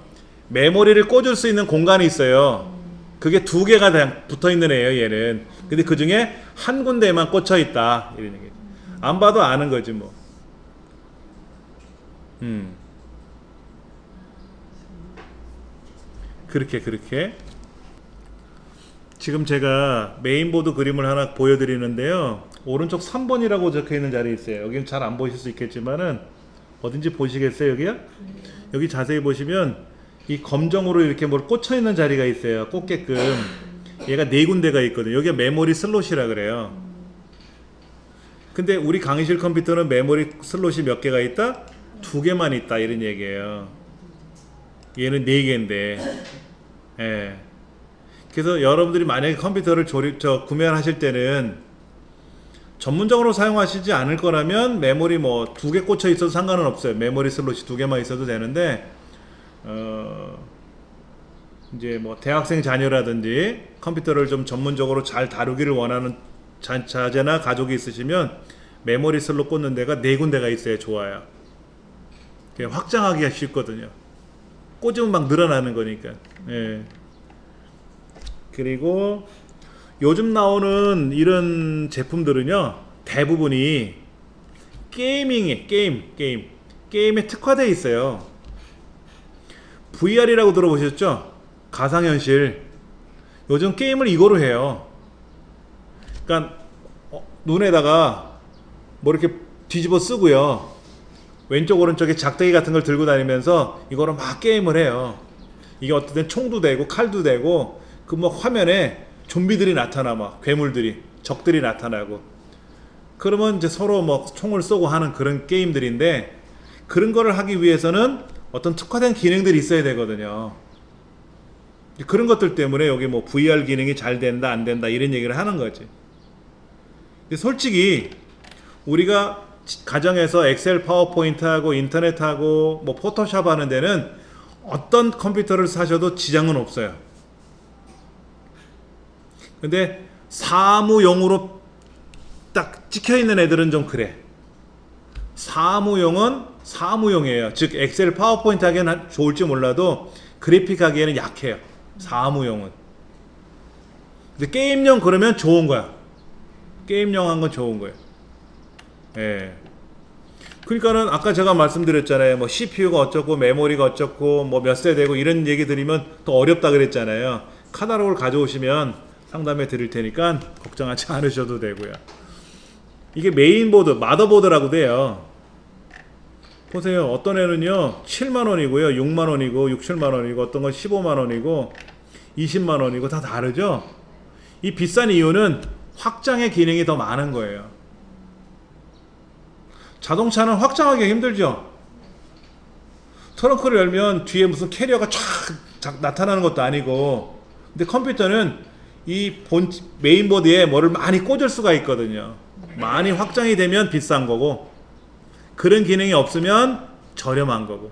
메모리를 꽂을 수 있는 공간이 있어요. 그게 2개가 붙어있는 애예요, 얘는. 근데 그 중에 한 군데에만 꽂혀있다. 이런 얘기. 안 봐도 아는 거지, 뭐. 그렇게. 지금 제가 메인보드 그림을 하나 보여드리는데요. 오른쪽 3번이라고 적혀있는 자리에 있어요. 여기는 잘 안 보실 수 있겠지만은, 어딘지 보시겠어요, 여기요? 여기 자세히 보시면, 이 검정으로 이렇게 뭘 꽂혀있는 자리가 있어요. 꽂게끔. 얘가 4군데가 있거든요. 여기가 메모리 슬롯이라 그래요. 근데 우리 강의실 컴퓨터는 메모리 슬롯이 몇 개가 있다? 2개만 있다. 이런 얘기예요. 얘는 4개인데. 예. 그래서 여러분들이 만약에 컴퓨터를 구매를 하실 때는 전문적으로 사용하시지 않을 거라면 메모리 뭐 2개 꽂혀 있어도 상관은 없어요. 메모리 슬롯이 2개만 있어도 되는데, 이제 뭐 대학생 자녀라든지 컴퓨터를 좀 전문적으로 잘 다루기를 원하는 자제나 가족이 있으시면 메모리 슬롯 꽂는 데가 4군데가 있어야 좋아요. 확장하기가 쉽거든요. 꽂으면 막 늘어나는 거니까. 예. 그리고 요즘 나오는 이런 제품들은요, 대부분이 게임에 특화되어 있어요. VR이라고 들어보셨죠? 가상현실. 요즘 게임을 이거로 해요. 그러니까 눈에다가 뭐 이렇게 뒤집어 쓰고요, 왼쪽 오른쪽에 작대기 같은 걸 들고 다니면서 이거로 막 게임을 해요. 이게 어떤 땐 총도 되고 칼도 되고, 그 뭐 화면에 좀비들이 나타나, 막 괴물들이, 적들이 나타나고, 그러면 이제 서로 뭐 총을 쏘고 하는 그런 게임들인데, 그런 거를 하기 위해서는 어떤 특화된 기능들이 있어야 되거든요. 그런 것들 때문에 여기 뭐 VR 기능이 잘 된다 안 된다 이런 얘기를 하는 거지. 근데 솔직히 우리가 가정에서 엑셀, 파워포인트하고 인터넷하고 뭐 포토샵 하는 데는 어떤 컴퓨터를 사셔도 지장은 없어요. 근데 사무용으로 딱 찍혀있는 애들은 좀 그래. 사무용은 사무용이에요. 즉 엑셀, 파워포인트 하기에는 좋을지 몰라도 그래픽 하기에는 약해요. 사무용은. 근데 게임용 그러면 좋은 거야. 게임용 한 건 좋은 거예요. 예. 그러니까는 아까 제가 말씀드렸잖아요. 뭐 CPU가 어쩌고 메모리가 어쩌고 뭐 몇 세대고 이런 얘기 드리면 더 어렵다 그랬잖아요. 카탈로그를 가져오시면 상담해 드릴 테니까 걱정하지 않으셔도 되고요. 이게 메인보드, 마더보드라고 돼요. 보세요. 어떤 애는요 7만원이고요 6만원이고 6, 7만원이고 어떤 건 15만원이고 20만원이고 다 다르죠. 이 비싼 이유는 확장의 기능이 더 많은 거예요. 자동차는 확장하기 힘들죠. 트렁크를 열면 뒤에 무슨 캐리어가 쫙 나타나는 것도 아니고, 근데 컴퓨터는 이 메인보드에 뭐를 많이 꽂을 수가 있거든요. 많이 확장이 되면 비싼 거고, 그런 기능이 없으면 저렴한 거고.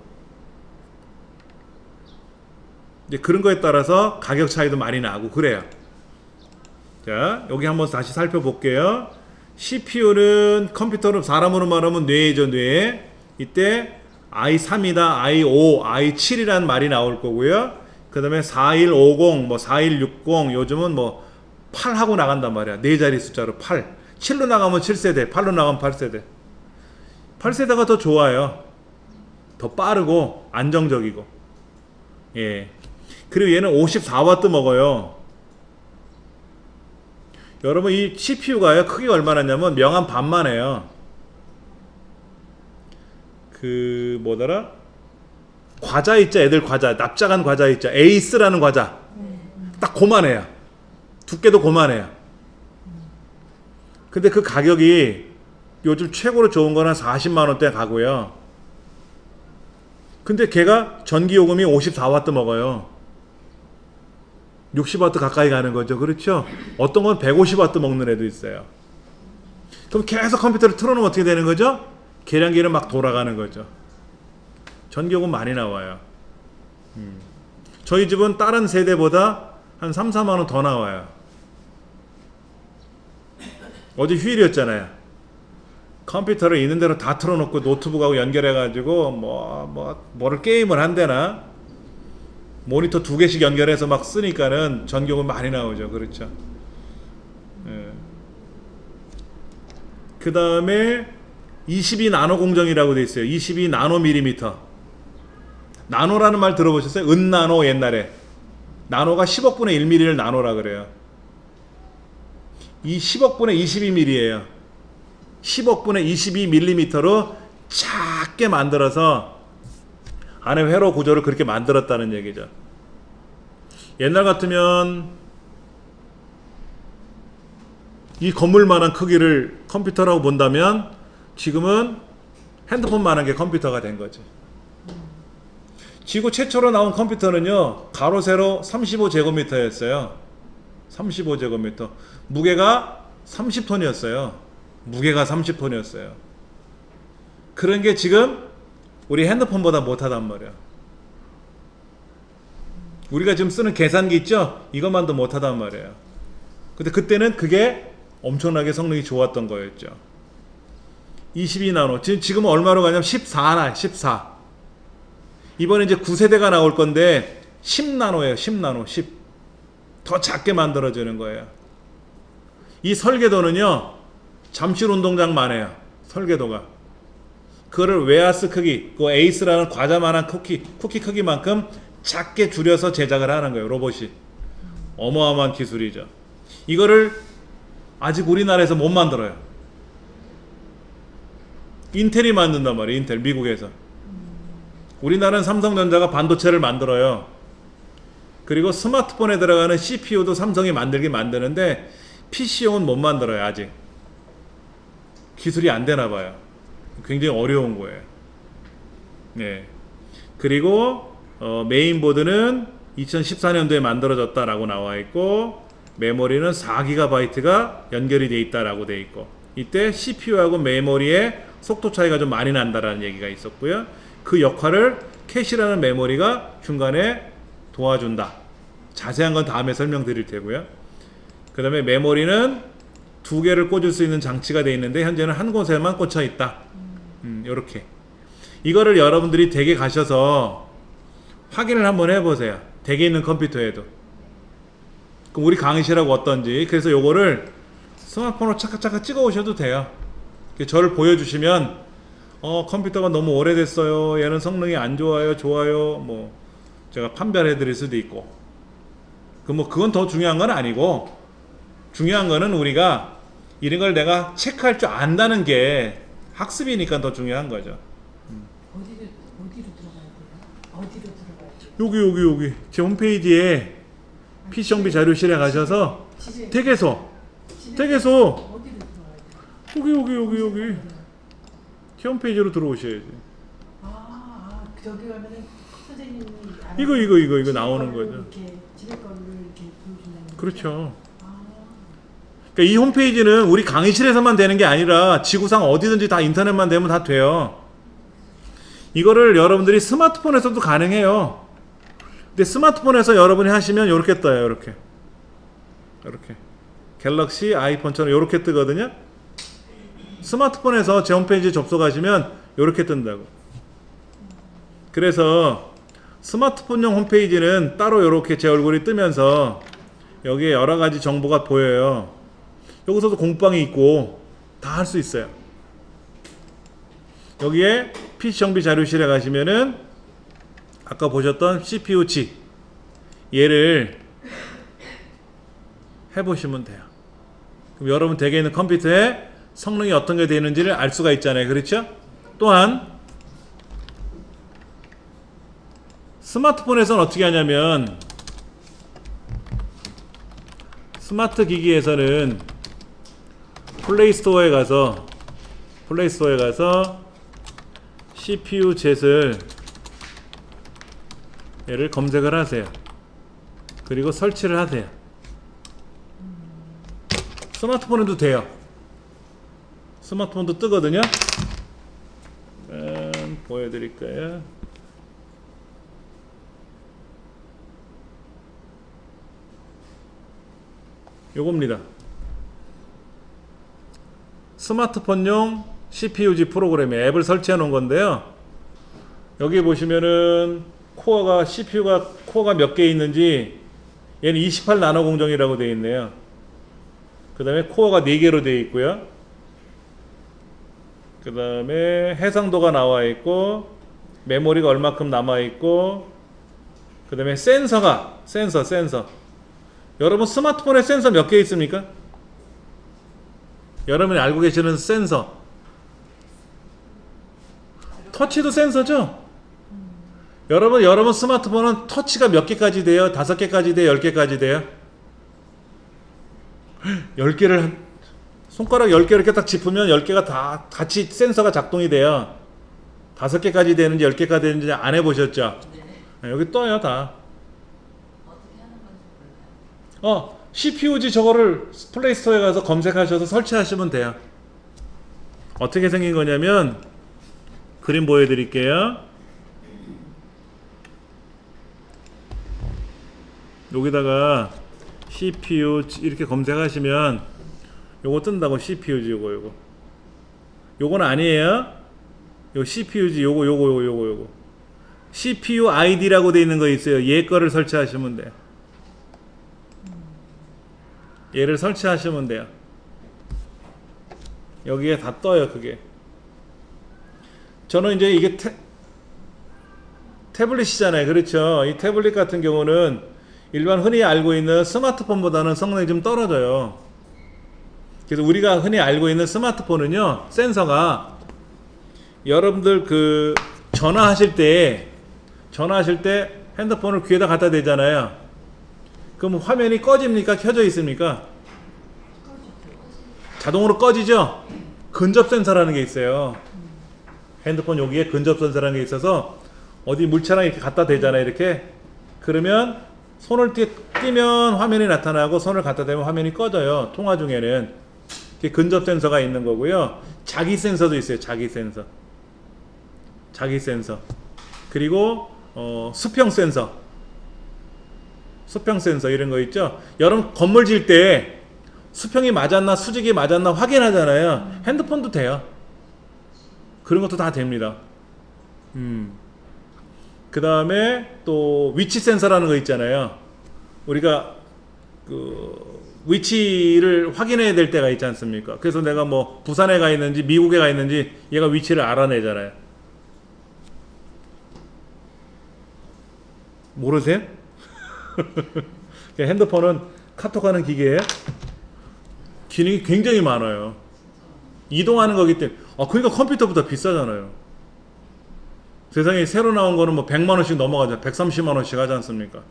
이제 그런 거에 따라서 가격 차이도 많이 나고 그래요. 자, 여기 한번 다시 살펴볼게요. CPU는 컴퓨터로 사람으로 말하면 뇌죠, 뇌. 이때 i3이다, i5, i7이라는 말이 나올 거고요. 그 다음에 4150, 뭐 4160, 요즘은 뭐 8하고 나간단 말이야. 네 자리 숫자로 8. 7로 나가면 7세대, 8로 나가면 8세대. 8세대가 더 좋아요. 더 빠르고 안정적이고. 예. 그리고 얘는 54W 먹어요. 여러분 이 CPU가요 크기가 얼마나 냐면 명암 반만 해요. 그 뭐더라? 과자 있죠, 애들 과자, 납작한 과자 있죠, 에이스라는 과자. 딱 고만해요. 두께도 고만해요. 근데 그 가격이 요즘 최고로 좋은 거는 40만원대 가고요. 근데 걔가 전기요금이 54W 먹어요. 60W 가까이 가는 거죠. 그렇죠? 어떤 건 150W 먹는 애도 있어요. 그럼 계속 컴퓨터를 틀어놓으면 어떻게 되는 거죠? 계량기는 막 돌아가는 거죠. 전기요금 많이 나와요. 저희 집은 다른 세대보다 한 3, 4만원 더 나와요. 어제 휴일이었잖아요. 컴퓨터를 있는 대로 다 틀어놓고 노트북하고 연결해가지고 뭐를 게임을 한대나 모니터 2개씩 연결해서 막 쓰니까는 전기요금 많이 나오죠. 그렇죠. 예. 그 다음에 22나노 공정이라고 돼 있어요. 22나노밀리미터. 나노라는 말 들어보셨어요? 은나노 옛날에. 나노가 10억분의 1mm를 나노라 그래요. 이 10억분의 22mm예요. 10억분의 22mm로 작게 만들어서 안에 회로 구조를 그렇게 만들었다는 얘기죠. 옛날 같으면 이 건물만한 크기를 컴퓨터라고 본다면 지금은 핸드폰만한 게 컴퓨터가 된 거지. 지구 최초로 나온 컴퓨터는요 가로 세로 35제곱미터였어요. 35제곱미터. 무게가 30톤이었어요. 무게가 30톤이었어요. 그런 게 지금 우리 핸드폰보다 못하단 말이야. 우리가 지금 쓰는 계산기 있죠? 이것만도 못하단 말이에요. 근데 그때는 그게 엄청나게 성능이 좋았던 거였죠. 22나노. 지금은 얼마로 가냐면 14나, 14. 이번에 이제 9세대가 나올 건데 10나노예요. 10나노, 10. 더 작게 만들어지는 거예요. 이 설계도는요, 잠실 운동장만 해요. 설계도가. 그거를 웨하스 크기, 그 에이스라는 과자만한 쿠키 크기만큼 작게 줄여서 제작을 하는 거예요. 로봇이. 어마어마한 기술이죠. 이거를 아직 우리나라에서 못 만들어요. 인텔이 만든단 말이에요. 인텔, 미국에서. 우리나라는 삼성전자가 반도체를 만들어요. 그리고 스마트폰에 들어가는 CPU도 삼성이 만들긴 만드는데 PC용은 못 만들어요. 아직. 기술이 안 되나 봐요. 굉장히 어려운 거예요. 네. 그리고 메인보드는 2014년도에 만들어졌다라고 나와 있고, 메모리는 4GB가 연결이 돼 있다라고 돼 있고, 이때 CPU하고 메모리의 속도 차이가 좀 많이 난다라는 얘기가 있었고요. 그 역할을 캐시라는 메모리가 중간에 도와준다. 자세한 건 다음에 설명드릴 테고요. 그 다음에 메모리는 2개를 꽂을 수 있는 장치가 되어 있는데 현재는 한 곳에만 꽂혀 있다. 요렇게. 이거를 여러분들이 댁에 가셔서 확인을 한번 해보세요. 댁에 있는 컴퓨터에도. 그럼 우리 강의실하고 어떤지. 그래서 요거를 스마트폰으로 차카차카 찍어 오셔도 돼요. 저를 보여주시면 컴퓨터가 너무 오래됐어요, 얘는 성능이 안 좋아요, 좋아요, 뭐 제가 판별해 드릴 수도 있고, 그건 더 중요한 건 아니고, 중요한 거는 우리가 이런 걸 내가 체크할 줄 안다는 게 학습이니까 더 중요한 거죠. 어디로 들어가야 돼요? 어디로 들어가야 돼요? 여기 제 홈페이지에 PC 정비 자료실에 가셔서 댁에서 어디로 들어가야 돼요? 여기 제 홈페이지로 들어오셔야지. 저기 가면은 선생님이 이거 나오는 거죠. 이렇게 집에 거를 이렇게 보여준다는 거죠? 그렇죠. 그러니까 이 홈페이지는 우리 강의실에서만 되는 게 아니라 지구상 어디든지 다 인터넷만 되면 다 돼요. 이거를 여러분들이 스마트폰에서도 가능해요. 근데 스마트폰에서 여러분이 하시면 이렇게 떠요. 이렇게 갤럭시, 아이폰처럼 이렇게 뜨거든요. 스마트폰에서 제 홈페이지 접속하시면 이렇게 뜬다고. 그래서 스마트폰용 홈페이지는 따로 이렇게 제 얼굴이 뜨면서 여기에 여러가지 정보가 보여요. 여기서도 공방이 있고 다 할 수 있어요. 여기에 PC 정비 자료실에 가시면은 아까 보셨던 CPU-G 얘를 해보시면 돼요. 그럼 여러분 댁에 있는 컴퓨터에 성능이 어떤 게 되는지를 알 수가 있잖아요. 그렇죠? 또한 스마트폰에서는 어떻게 하냐면, 스마트 기기에서는 플레이스토어에 가서 CPU 젯을 얘를 검색을 하세요. 그리고 설치를 하세요. 스마트폰에도 돼요. 스마트폰도 뜨거든요. 보여드릴까요? 요겁니다. 스마트폰용 CPU-G 프로그램에 앱을 설치해 놓은 건데요. 여기 보시면은 CPU가 코어가 몇 개 있는지, 얘는 28 나노 공정이라고 되어 있네요. 그 다음에 코어가 4개로 되어 있고요. 그 다음에 해상도가 나와 있고, 메모리가 얼마큼 남아 있고, 그 다음에 센서. 여러분 스마트폰에 센서 몇 개 있습니까? 여러분이 알고 계시는 센서. 터치도 센서죠? 여러분 스마트폰은 터치가 몇 개까지 돼요? 5개까지 돼요? 10개까지 돼요? 10개를 손가락 10개 이렇게 딱 짚으면 10개가 다 같이 센서가 작동이 돼요. 5개까지 되는지 10개까지 되는지 안 해보셨죠? 네, 여기 떠요 다. CPU-G 저거를 플레이스토어에 가서 검색하셔서 설치하시면 돼요. 어떻게 생긴 거냐면, 그림 보여드릴게요. 여기다가 CPU 이렇게 검색하시면 요거 뜬다고. CPU-G 요거 요거는 아니에요. 요 CPU-G 요거 CPU ID라고 돼 있는 거 있어요. 얘 거를 설치하시면 돼요. 얘를 설치하시면 돼요. 여기에 다 떠요. 그게 저는 이제 이게 태블릿이잖아요. 그렇죠? 이 태블릿 같은 경우는 일반 흔히 알고 있는 스마트폰보다는 성능이 좀 떨어져요. 그래서 우리가 흔히 알고 있는 스마트폰은요, 센서가 여러분들 그 전화하실 때 핸드폰을 귀에다 갖다 대잖아요. 그럼 화면이 꺼집니까? 켜져 있습니까? 자동으로 꺼지죠? 근접 센서라는 게 있어요. 핸드폰 여기에 근접 센서라는 게 있어서 어디 물체랑 이렇게 갖다 대잖아요. 이렇게. 그러면 손을 띄면 화면이 나타나고, 손을 갖다 대면 화면이 꺼져요. 통화 중에는. 이게 근접 센서가 있는 거고요. 자기 센서도 있어요. 자기 센서. 그리고 수평 센서 이런 거 있죠. 여러분 건물 지을 때 수평이 맞았나 수직이 맞았나 확인하잖아요. 핸드폰도 돼요. 그런 것도 다 됩니다. 그 다음에 또 위치 센서라는 거 있잖아요. 우리가 그 위치를 확인해야 될 때가 있지 않습니까? 그래서 내가 뭐 부산에 가 있는지 미국에 가 있는지 얘가 위치를 알아내잖아요. 모르세요? 핸드폰은 카톡하는 기계에 기능이 굉장히 많아요. 이동하는 거기 때문에. 그러니까 컴퓨터보다 비싸잖아요. 세상에 새로 나온 거는 뭐 100만 원씩 넘어가죠. 130만 원씩 하지 않습니까?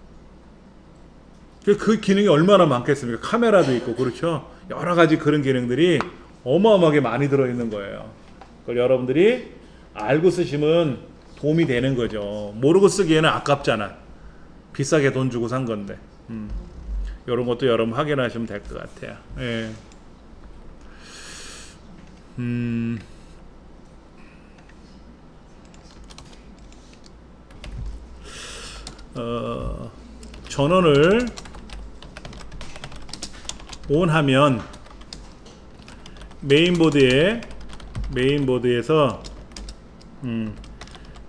그 기능이 얼마나 많겠습니까? 카메라도 있고, 그렇죠? 여러 가지 그런 기능들이 어마어마하게 많이 들어있는 거예요. 그걸 여러분들이 알고 쓰시면 도움이 되는 거죠. 모르고 쓰기에는 아깝잖아. 비싸게 돈 주고 산 건데. 이런 것도 여러분 확인하시면 될 것 같아요. 예. 전원을 ON하면 메인보드에서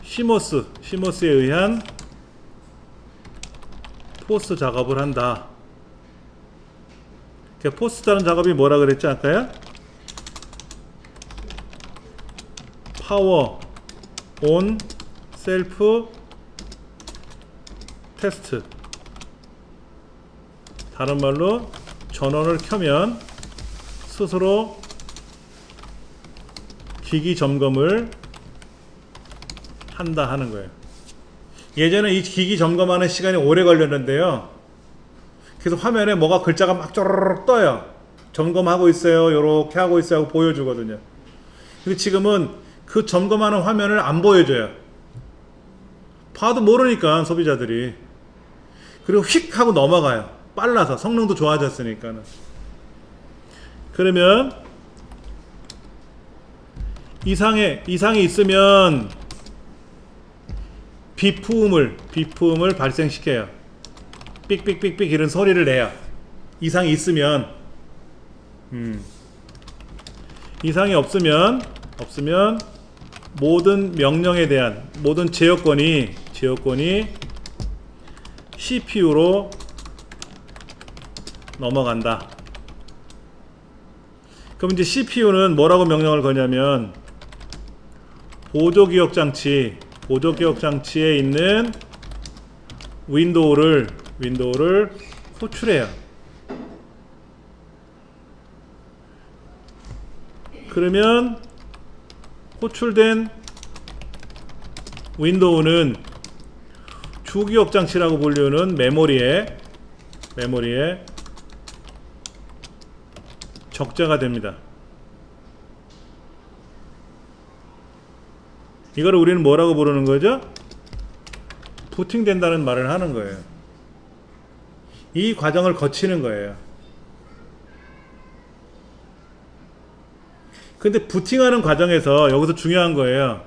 시모스에 의한 포스 작업을 한다. 포스라는 작업이 뭐라 그랬지 아까요? 파워 온 셀프 테스트. 다른 말로 전원을 켜면 스스로 기기 점검을 한다 하는 거예요. 예전에 이 기기 점검하는 시간이 오래 걸렸는데요. 그래서 화면에 뭐가 글자가 막 쪼르륵 떠요. 점검하고 있어요. 요렇게 하고 있어요 하고 보여주거든요. 근데 지금은 그 점검하는 화면을 안 보여줘요. 봐도 모르니까 소비자들이. 그리고 휙 하고 넘어가요. 빨라서 성능도 좋아졌으니까. 그러면 이상이 있으면 비품을 발생시켜요. 삑삑삑삑 이런 소리를 내요. 이상이 있으면. 이상이 없으면 모든 명령에 대한 모든 제어권이 CPU로 넘어간다. 그럼 이제 CPU는 뭐라고 명령을 거냐면 보조기억 장치에 있는 윈도우를 호출해요. 그러면 호출된 윈도우는 주기억 장치라고 불리는 메모리에 적재가 됩니다. 이거를 우리는 뭐라고 부르는 거죠? 부팅된다는 말을 하는 거예요. 이 과정을 거치는 거예요. 근데 부팅하는 과정에서 여기서 중요한 거예요.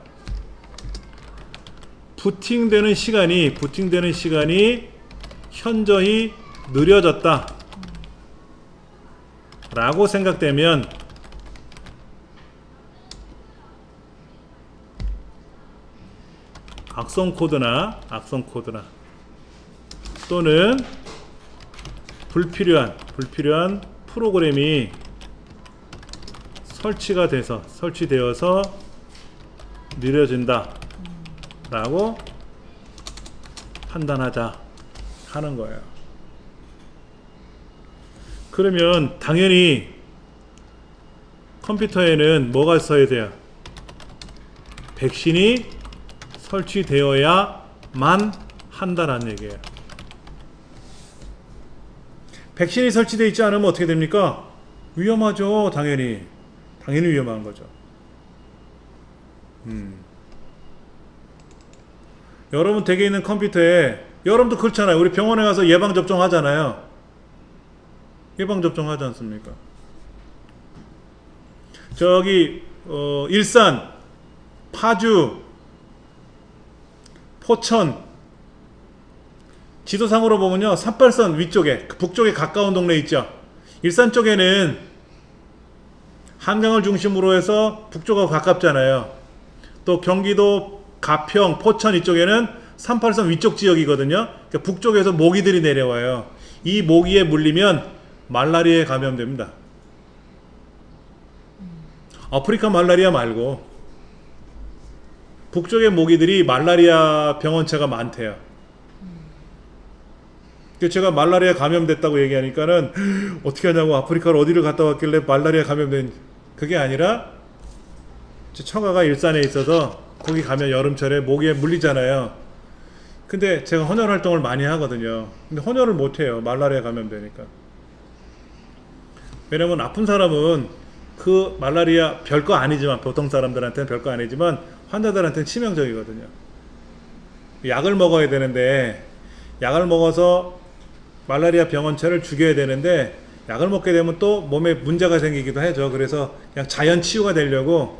부팅되는 시간이 현저히 느려졌다 라고 생각되면 악성 코드나 또는 불필요한 프로그램이 설치되어서 느려진다 라고 판단하자 하는 거예요. 그러면 당연히 컴퓨터에는 뭐가 있어야 돼요? 백신이 설치되어야만 한다라는 얘기예요. 백신이 설치되어 있지 않으면 어떻게 됩니까? 위험하죠. 당연히 위험한 거죠. 여러분 댁에 있는 컴퓨터에 여러분도 그렇잖아요. 우리 병원에 가서 예방접종 하잖아요. 예방접종 하지 않습니까? 저기 일산, 파주, 포천 지도상으로 보면요 38선 위쪽에 북쪽에 가까운 동네 있죠. 일산 쪽에는 한강을 중심으로 해서 북쪽하고 가깝잖아요. 또 경기도 가평, 포천 이쪽에는 38선 위쪽 지역이거든요. 그러니까 북쪽에서 모기들이 내려와요. 이 모기에 물리면 말라리아에 감염됩니다. 아프리카 말라리아 말고 북쪽의 모기들이 말라리아 병원체가 많대요. 그래서 제가 말라리아 감염됐다고 얘기하니까는 어떻게 하냐고, 아프리카를 어디를 갔다 왔길래 말라리아 감염된, 그게 아니라 처가가 일산에 있어서 거기 가면 여름철에 모기에 물리잖아요. 근데 제가 헌혈 활동을 많이 하거든요. 근데 헌혈을 못해요, 말라리아 감염되니까. 왜냐면 아픈 사람은 그 말라리아 별거 아니지만, 보통 사람들한테는 별거 아니지만 환자들한테는 치명적이거든요. 약을 먹어야 되는데, 약을 먹어서 말라리아 병원체를 죽여야 되는데 약을 먹게 되면 또 몸에 문제가 생기기도 하죠. 그래서 그냥 자연 치유가 되려고,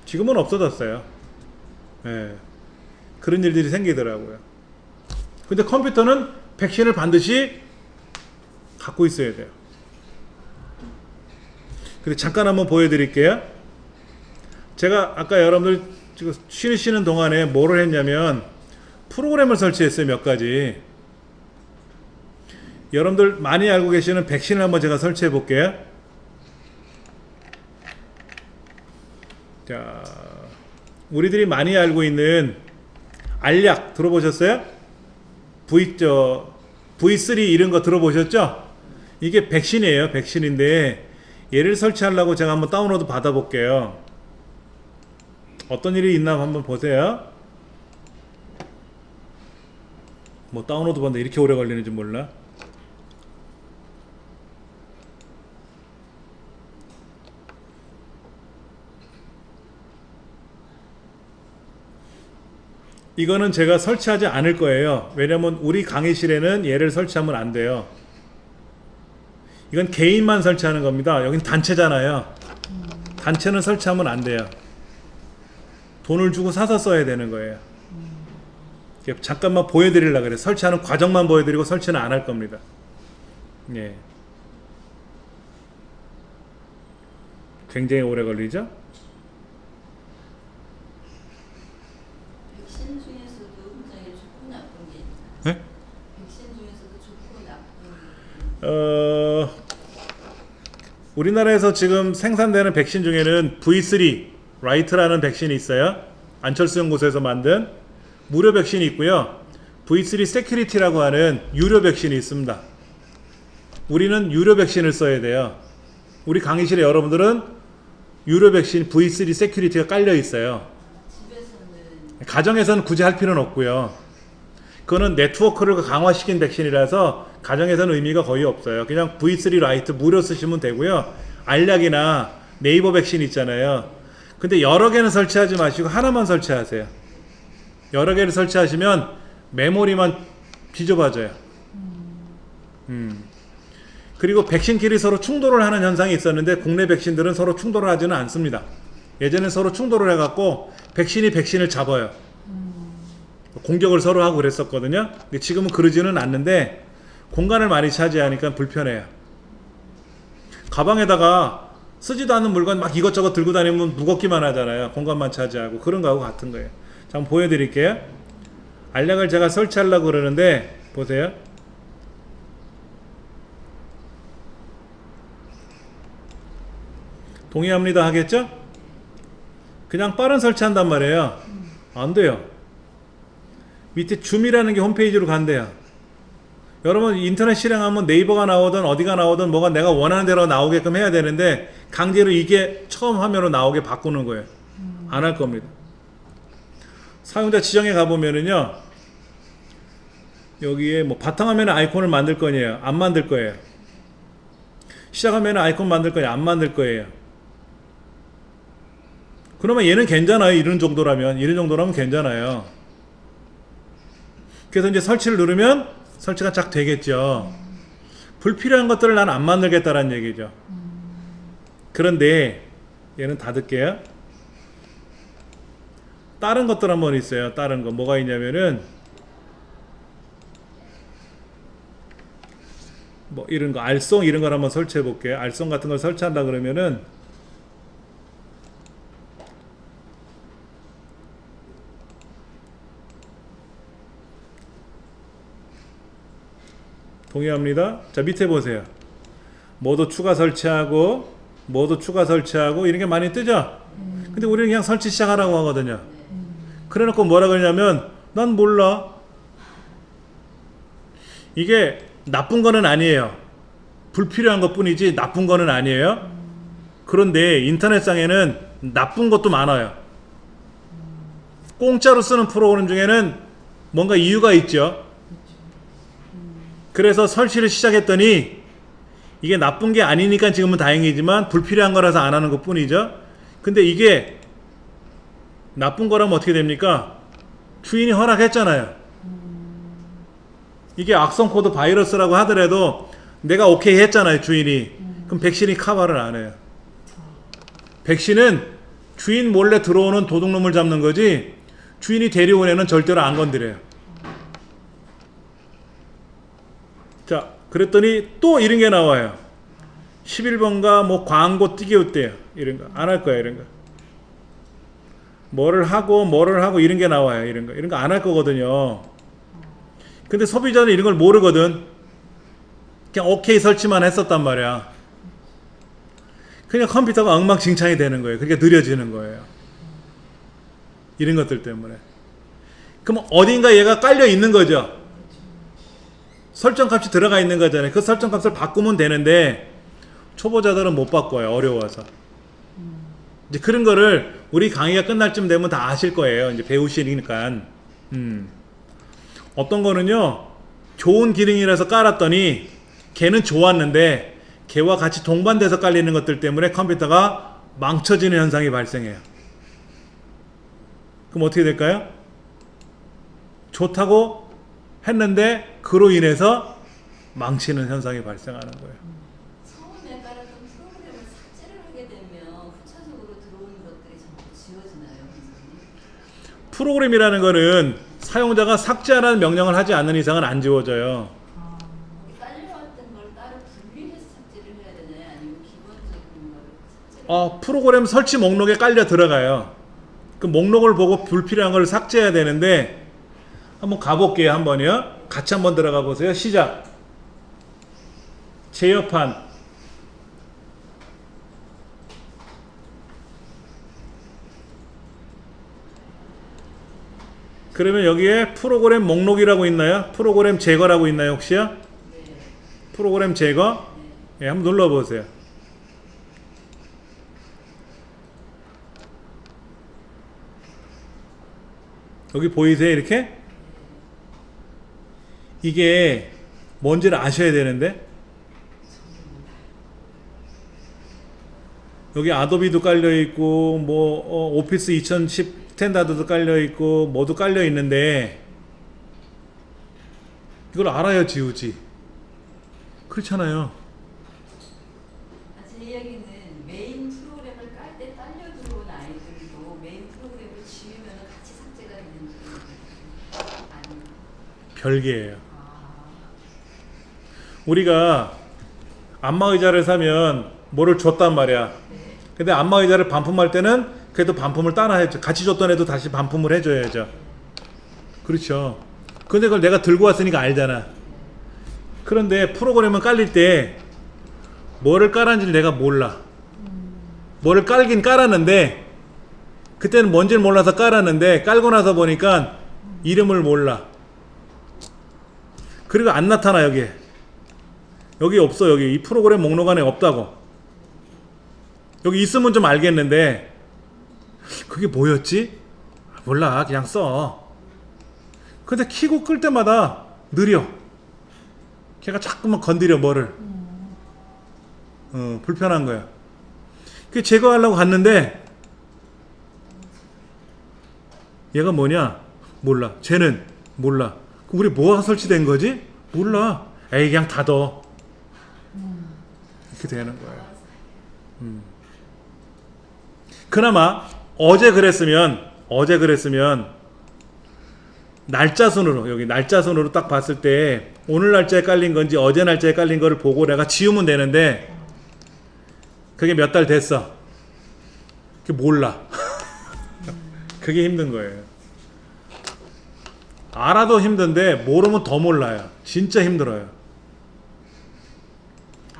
지금은 없어졌어요. 예. 그런 일들이 생기더라고요. 근데 컴퓨터는 백신을 반드시 갖고 있어야 돼요. 근데 잠깐 한번 보여드릴게요. 제가 아까 여러분들 지금 쉬는 동안에 뭐를 했냐면 프로그램을 설치했어요. 몇 가지. 여러분들 많이 알고 계시는 백신을 한번 제가 설치해 볼게요. 자, 우리들이 많이 알고 있는 알약 들어보셨어요? V3 이런 거 들어보셨죠? 이게 백신이에요. 백신인데 얘를 설치하려고 제가 한번 다운로드 받아 볼게요. 어떤 일이 있나 한번 보세요. 뭐 다운로드 받는데 이렇게 오래 걸리는지 몰라. 이거는 제가 설치하지 않을 거예요. 왜냐면 우리 강의실에는 얘를 설치하면 안 돼요. 이건 개인만 설치하는 겁니다. 여긴 단체잖아요. 단체는 설치하면 안 돼요. 돈을 주고 사서 써야 되는 거예요. 잠깐만 보여드리려고 그래요. 설치하는 과정만 보여드리고 설치는 안 할 겁니다. 예. 굉장히 오래 걸리죠? 백신 중에서도 굉장히 좋고 나쁜 게 있나요? 네? 백신 중에서도 좋고 나쁜 게 우리나라에서 지금 생산되는 백신 중에는 V3 라이트라는 백신이 있어요. 안철수 연구소에서 만든 무료 백신이 있고요. V3 세큐리티라고 하는 유료 백신이 있습니다. 우리는 유료 백신을 써야 돼요. 우리 강의실에 여러분들은 유료 백신 V3 세큐리티가 깔려 있어요. 집에서는 가정에서는 굳이 할 필요는 없고요. 그거는 네트워크를 강화시킨 백신이라서 가정에서는 의미가 거의 없어요. 그냥 V3 라이트 무료 쓰시면 되고요. 알약이나 네이버 백신 있잖아요. 근데 여러 개는 설치하지 마시고 하나만 설치하세요. 여러 개를 설치하시면 메모리만 뒤져봐져요. 그리고 백신끼리 서로 충돌을 하는 현상이 있었는데 국내 백신들은 서로 충돌을 하지는 않습니다. 예전에 서로 충돌을 해갖고 백신이 백신을 잡아요. 공격을 서로 하고 그랬었거든요. 근데 지금은 그러지는 않는데 공간을 많이 차지하니까 불편해요. 가방에다가 쓰지도 않는 물건 막 이것저것 들고 다니면 무겁기만 하잖아요. 공간만 차지하고. 그런 거하고 같은 거예요. 자, 한번 보여드릴게요. 알약을 제가 설치하려고 그러는데 보세요. 동의합니다 하겠죠? 그냥 빠른 설치한단 말이에요. 안 돼요. 밑에 줌이라는 게 홈페이지로 간대요. 여러분 인터넷 실행하면 네이버가 나오든 어디가 나오든 뭐가 내가 원하는 대로 나오게끔 해야 되는데 강제로 이게 처음 화면으로 나오게 바꾸는 거예요. 안 할 겁니다. 사용자 지정에 가보면은요, 여기에 뭐 바탕화면에 아이콘을 만들 거예요? 안 만들 거예요? 시작화면에 아이콘 만들 거예요? 안 만들 거예요? 그러면 얘는 괜찮아요. 이런 정도라면 괜찮아요. 그래서 이제 설치를 누르면 설치가 쫙 되겠죠. 불필요한 것들을 난 안 만들겠다라는 얘기죠. 그런데 얘는 닫을게요. 다른 것들 한번 있어요. 다른 거 뭐가 있냐면은 뭐 이런 거 알송 이런 걸 한번 설치해 볼게요. 알송 같은 걸 설치한다 그러면은 동의합니다. 자, 밑에 보세요. 모두 추가 설치하고 모두 추가 설치하고 이런 게 많이 뜨죠. 근데 우리는 그냥 설치 시작하라고 하거든요. 그래놓고 뭐라 그러냐면 난 몰라. 이게 나쁜 거는 아니에요. 불필요한 것 뿐이지 나쁜 거는 아니에요. 그런데 인터넷상에는 나쁜 것도 많아요. 공짜로 쓰는 프로그램 중에는 뭔가 이유가 있죠. 그래서 설치를 시작했더니 이게 나쁜 게 아니니까 지금은 다행이지만 불필요한 거라서 안 하는 것 뿐이죠. 근데 이게 나쁜 거라면 어떻게 됩니까? 주인이 허락했잖아요. 이게 악성 코드 바이러스라고 하더라도 내가 오케이 했잖아요, 주인이. 그럼 백신이 커버를 안 해요. 백신은 주인 몰래 들어오는 도둑놈을 잡는 거지 주인이 데려온 애는 절대로 안 건드려요. 자, 그랬더니 또 이런 게 나와요. 11번가 뭐 광고 띄게 웃대요. 이런 거. 안 할 거야, 이런 거. 뭐를 하고 이런 게 나와요. 이런 거 안 할 거거든요. 근데 소비자는 이런 걸 모르거든. 그냥 오케이 설치만 했었단 말이야. 그냥 컴퓨터가 엉망진창이 되는 거예요. 그러니까 느려지는 거예요. 이런 것들 때문에. 그럼 어딘가 얘가 깔려 있는 거죠. 설정값이 들어가 있는 거잖아요. 그 설정값을 바꾸면 되는데 초보자들은 못 바꿔요. 어려워서. 이제 그런 거를 우리 강의가 끝날 쯤 되면 다 아실 거예요. 이제 배우시니까. 어떤 거는요, 좋은 기능이라서 깔았더니 걔는 좋았는데 걔와 같이 동반돼서 깔리는 것들 때문에 컴퓨터가 망쳐지는 현상이 발생해요. 그럼 어떻게 될까요? 좋다고 했는데 그로 인해서 망치는 현상이 발생하는 거예요. 처음에 깔았던 프로그램을 삭제를 하게 되면 후차적으로 들어오는 것들이 전부 지워지나요, 선생님? 프로그램이라는 거는 사용자가 삭제하라는 명령을 하지 않는 이상은 안 지워져요. 깔려왔던 걸 따로 분리해서 삭제를 해야 되나요? 아니면 기본적인 걸 삭제를 프로그램 설치 목록에 깔려 들어가요. 그 목록을 보고 불필요한 걸 삭제해야 되는데 한번 가볼게요. 한번요. 같이 한번 들어가 보세요. 시작. 제어판. 그러면 여기에 프로그램 목록이라고 있나요? 프로그램 제거라고 있나요, 혹시요? 네. 프로그램 제거? 예, 한번 눌러보세요. 여기 보이세요, 이렇게? 이게 뭔지를 아셔야 되는데 여기 아도비도 깔려있고 뭐 오피스 2010 스탠다드도 깔려있고 모두 깔려있는데 이걸 알아야 지우지. 그렇잖아요. 제 이야기는 메인 프로그램을 깔 때 딸려 들어온 아이들도 메인 프로그램을 지우면 같이 삭제가 되는지 아니면 별개예요. 우리가 안마의자를 사면 뭐를 줬단 말이야. 근데 안마의자를 반품할 때는 그래도 반품을 따라 해줘. 같이 줬던 애도 다시 반품을 해줘야죠. 그렇죠. 근데 그걸 내가 들고 왔으니까 알잖아. 그런데 프로그램은 깔릴 때 뭐를 깔았는지 내가 몰라. 뭐를 깔긴 깔았는데 그때는 뭔지를 몰라서 깔았는데 깔고 나서 보니까 이름을 몰라. 그리고 안 나타나. 여기 없어. 여기 이 프로그램 목록 안에 없다고. 여기 있으면 좀 알겠는데 그게 뭐였지? 몰라. 그냥 써. 근데 키고 끌 때마다 느려. 걔가 자꾸만 건드려 뭐를. 불편한 거야. 그 제거하려고 갔는데 얘가 뭐냐? 몰라. 쟤는 몰라. 그럼 우리 뭐가 설치된 거지? 몰라. 에이 그냥 닫어. 이렇게 되는 거예요. 그나마 어제 그랬으면 날짜 순으로 여기 날짜 순으로 딱 봤을 때 오늘 날짜에 깔린 건지 어제 날짜에 깔린 거를 보고 내가 지우면 되는데 그게 몇 달 됐어. 그게 몰라. 그게 힘든 거예요. 알아도 힘든데 모르면 더 몰라요. 진짜 힘들어요.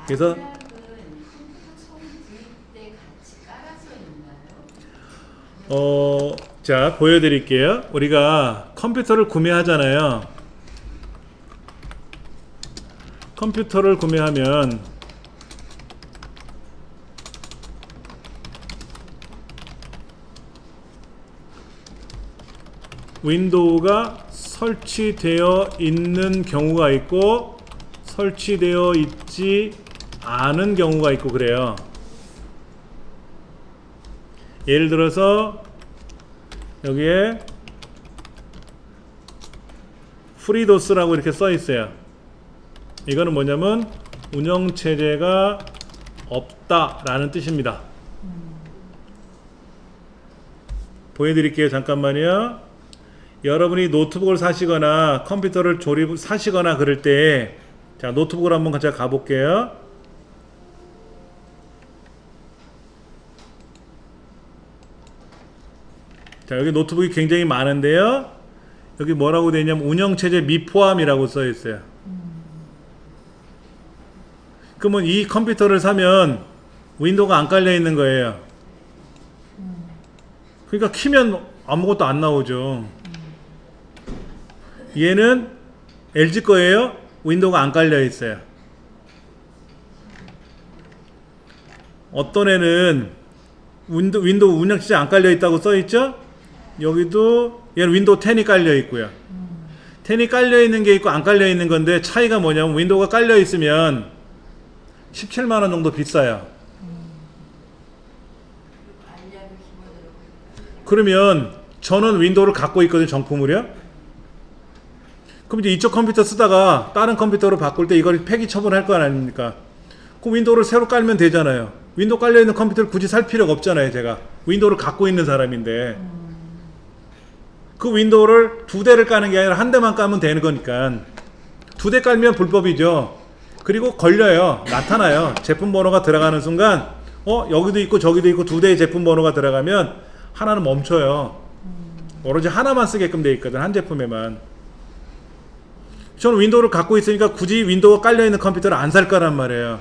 그래서 그 자, 보여드릴게요. 우리가 컴퓨터를 구매하잖아요. 컴퓨터를 구매하면 윈도우가 설치되어 있는 경우가 있고 설치되어 있지 않은 경우가 있고 그래요. 예를 들어서 여기에 FreeDOS라고 이렇게 써 있어요. 이거는 뭐냐면 운영체제가 없다라는 뜻입니다. 보여드릴게요. 잠깐만요. 여러분이 노트북을 사시거나 컴퓨터를 사시거나 그럴 때, 자, 노트북을 한번 같이 가볼게요. 자, 여기 노트북이 굉장히 많은데요. 여기 뭐라고 되어 있냐면 운영체제 미포함이라고 써 있어요. 그러면 이 컴퓨터를 사면 윈도우가 안 깔려 있는 거예요. 그러니까 키면 아무것도 안 나오죠. 얘는 LG 거예요. 윈도우가 안 깔려 있어요. 어떤 애는 윈도우 운영체제 안 깔려 있다고 써 있죠. 여기도 얘는 윈도우 10이 깔려 있고요. 10이 깔려 있는 게 있고 안 깔려 있는 건데 차이가 뭐냐면 윈도우가 깔려 있으면 17만원 정도 비싸요. 그러면 저는 윈도우를 갖고 있거든요. 정품으로요. 그럼 이제 이쪽 컴퓨터 쓰다가 다른 컴퓨터로 바꿀 때 이걸 폐기 처분할 거 아닙니까? 그럼 윈도우를 새로 깔면 되잖아요. 윈도우 깔려있는 컴퓨터를 굳이 살 필요가 없잖아요. 제가 윈도우를 갖고 있는 사람인데 그 윈도우를 두 대를 까는 게 아니라 한 대만 까면 되는 거니까 두 대 깔면 불법이죠. 그리고 걸려요. 나타나요. 제품 번호가 들어가는 순간 여기도 있고 저기도 있고 두 대의 제품 번호가 들어가면 하나는 멈춰요. 오로지 하나만 쓰게끔 돼 있거든. 한 제품에만. 저는 윈도우를 갖고 있으니까 굳이 윈도우가 깔려있는 컴퓨터를 안 살 거란 말이에요.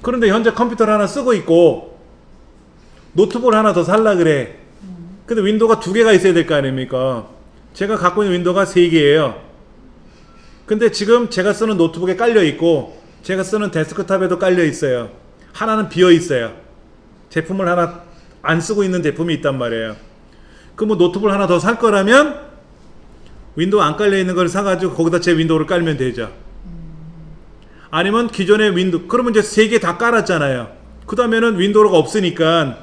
그런데 현재 컴퓨터를 하나 쓰고 있고 노트북을 하나 더 살라 그래. 근데 윈도우가 두 개가 있어야 될 거 아닙니까? 제가 갖고 있는 윈도우가 세 개예요. 근데 지금 제가 쓰는 노트북에 깔려 있고 제가 쓰는 데스크탑에도 깔려 있어요. 하나는 비어 있어요. 제품을 하나 안 쓰고 있는 제품이 있단 말이에요. 그럼 뭐 노트북을 하나 더 살 거라면 윈도우 안 깔려 있는 걸 사가지고 거기다 제 윈도우를 깔면 되죠. 아니면 기존의 윈도우, 그러면 이제 세 개 다 깔았잖아요. 그 다음에는 윈도우가 없으니까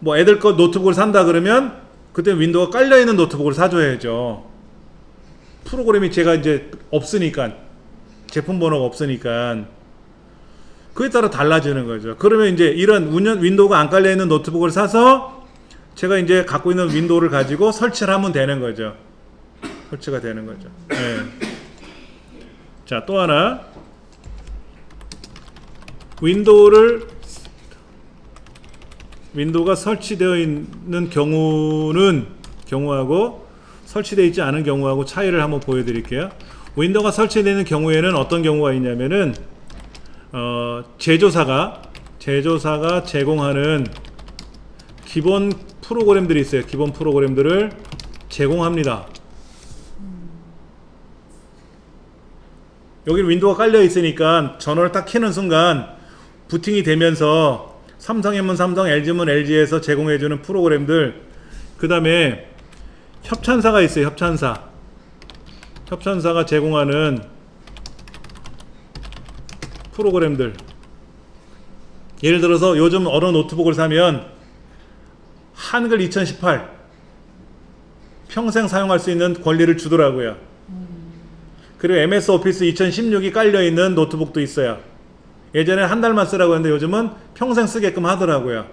뭐 애들 거 노트북을 산다 그러면 그때 윈도우가 깔려 있는 노트북을 사줘야죠. 프로그램이 제가 이제 없으니까, 제품 번호가 없으니까 그에 따라 달라지는 거죠. 그러면 이제 이런 윈도우가 안 깔려 있는 노트북을 사서 제가 이제 갖고 있는 윈도우를 가지고 설치를 하면 되는 거죠. 설치가 되는 거죠. 네. 자, 또 하나. 윈도우가 설치되어 있는 경우하고 설치되어 있지 않은 경우하고 차이를 한번 보여드릴게요. 윈도우가 설치되어 있는 경우에는 어떤 경우가 있냐면은 제조사가 제공하는 기본 프로그램들이 있어요. 기본 프로그램들을 제공합니다. 여기 윈도우가 깔려 있으니까 전원을 딱 켜는 순간 부팅이 되면서 삼성이면 삼성, LG면 LG에서 제공해주는 프로그램들, 그 다음에 협찬사가 있어요. 협찬사가 제공하는 프로그램들. 예를 들어서 요즘 어느 노트북을 사면 한글 2018 평생 사용할 수 있는 권리를 주더라고요. 그리고 MS 오피스 2016이 깔려있는 노트북도 있어요. 예전에 한 달만 쓰라고 했는데 요즘은 평생 쓰게끔 하더라고요.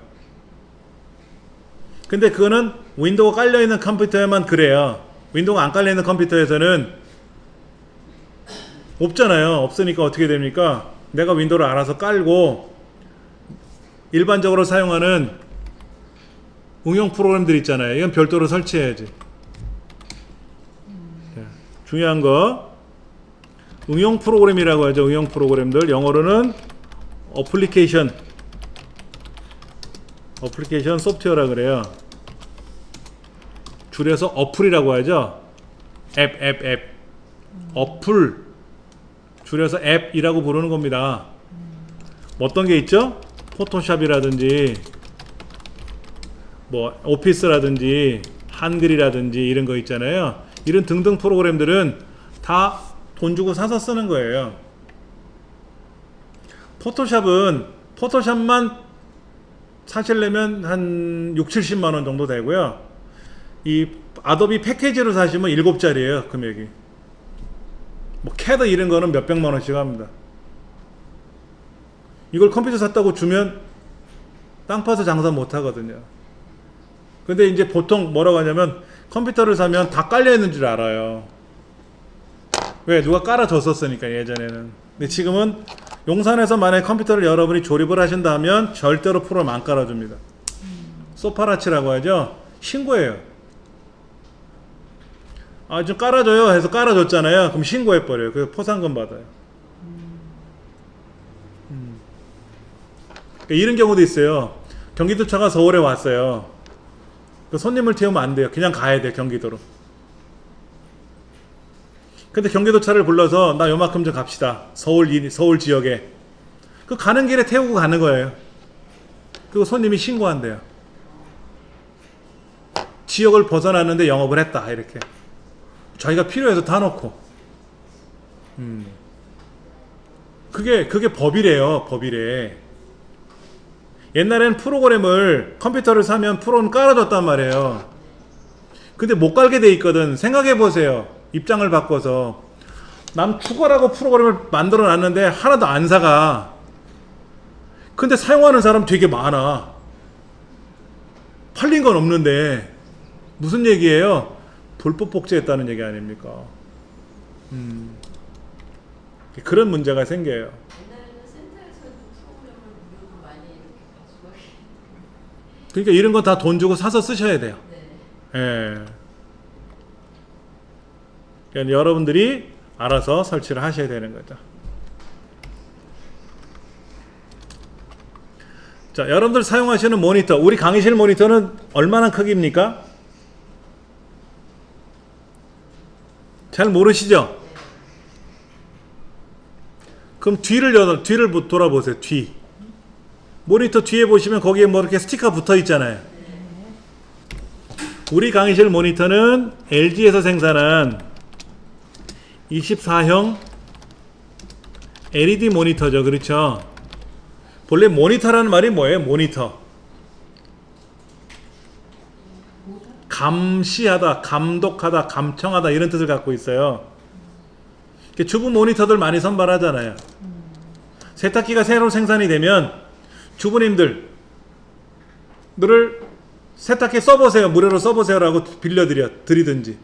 근데 그거는 윈도우가 깔려있는 컴퓨터에만 그래요. 윈도우가 안 깔려있는 컴퓨터에서는 없잖아요. 없으니까 어떻게 됩니까? 내가 윈도우를 알아서 깔고 일반적으로 사용하는 응용 프로그램들 있잖아요. 이건 별도로 설치해야지. 중요한 거 응용 프로그램이라고 하죠. 응용 프로그램들, 영어로는 어플리케이션. 어플리케이션 소프트웨어라 그래요. 줄여서 어플이라고 하죠. 앱. 어플 줄여서 앱이라고 부르는 겁니다. 어떤 게 있죠? 포토샵이라든지 뭐 오피스라든지 한글이라든지 이런 거 있잖아요. 이런 등등 프로그램들은 다 돈 주고 사서 쓰는 거예요. 포토샵만 사시려면 한 6, 70만 원 정도 되고요. 이 아도비 패키지로 사시면 7짜리예요, 금액이. 뭐 캐드 이런 거는 몇백만 원씩 합니다. 이걸 컴퓨터 샀다고 주면 땅 파서 장사 못 하거든요. 근데 이제 보통 뭐라고 하냐면 컴퓨터를 사면 다 깔려 있는 줄 알아요. 왜? 누가 깔아줬었으니까 예전에는. 근데 지금은 용산에서 만약에 컴퓨터를 여러분이 조립을 하신다 하면 절대로 프로그램 안 깔아줍니다. 소파라치라고 하죠. 신고해요. 아, 좀 깔아줘요 해서 깔아줬잖아요. 그럼 신고해버려요. 그래서 포상금 받아요. 이런 경우도 있어요. 경기도차가 서울에 왔어요. 그 손님을 태우면 안 돼요. 그냥 가야 돼요, 경기도로. 근데 경기도차를 불러서 나 요만큼 좀 갑시다. 서울 지역에. 그 가는 길에 태우고 가는 거예요. 그리고 손님이 신고한대요. 지역을 벗어났는데 영업을 했다, 이렇게. 자기가 필요해서 다 놓고. 그게 법이래요, 법이래. 옛날에는 프로그램을 컴퓨터를 사면 프로는 깔아줬단 말이에요. 근데 못 깔게 돼 있거든. 생각해보세요. 입장을 바꿔서 남 죽어라고 프로그램을 만들어 놨는데 하나도 안 사가. 근데 사용하는 사람 되게 많아. 팔린 건 없는데 무슨 얘기예요? 불법 복제했다는 얘기 아닙니까? 그런 문제가 생겨요. 옛날에는 센터에서도 프로그램을 무료로 많이 이렇게 갈 수가 있는데. 그러니까 이런 거 다 돈 주고 사서 쓰셔야 돼요. 네. 예. 그러니까 여러분들이 알아서 설치를 하셔야 되는 거죠. 자, 여러분들 사용하시는 모니터, 우리 강의실 모니터는 얼마나 크기입니까? 잘 모르시죠? 그럼 뒤를 돌아보세요. 뒤. 모니터 뒤에 보시면 거기에 뭐 이렇게 스티커 붙어 있잖아요. 우리 강의실 모니터는 LG에서 생산한 24형 LED 모니터죠. 그렇죠? 본래 모니터라는 말이 뭐예요? 모니터. 감시하다, 감독하다, 감청하다 이런 뜻을 갖고 있어요. 주부 모니터들 많이 선발하잖아요. 세탁기가 새로 생산이 되면 주부님들을 세탁기 써보세요. 무료로 써보세요라고 드리든지.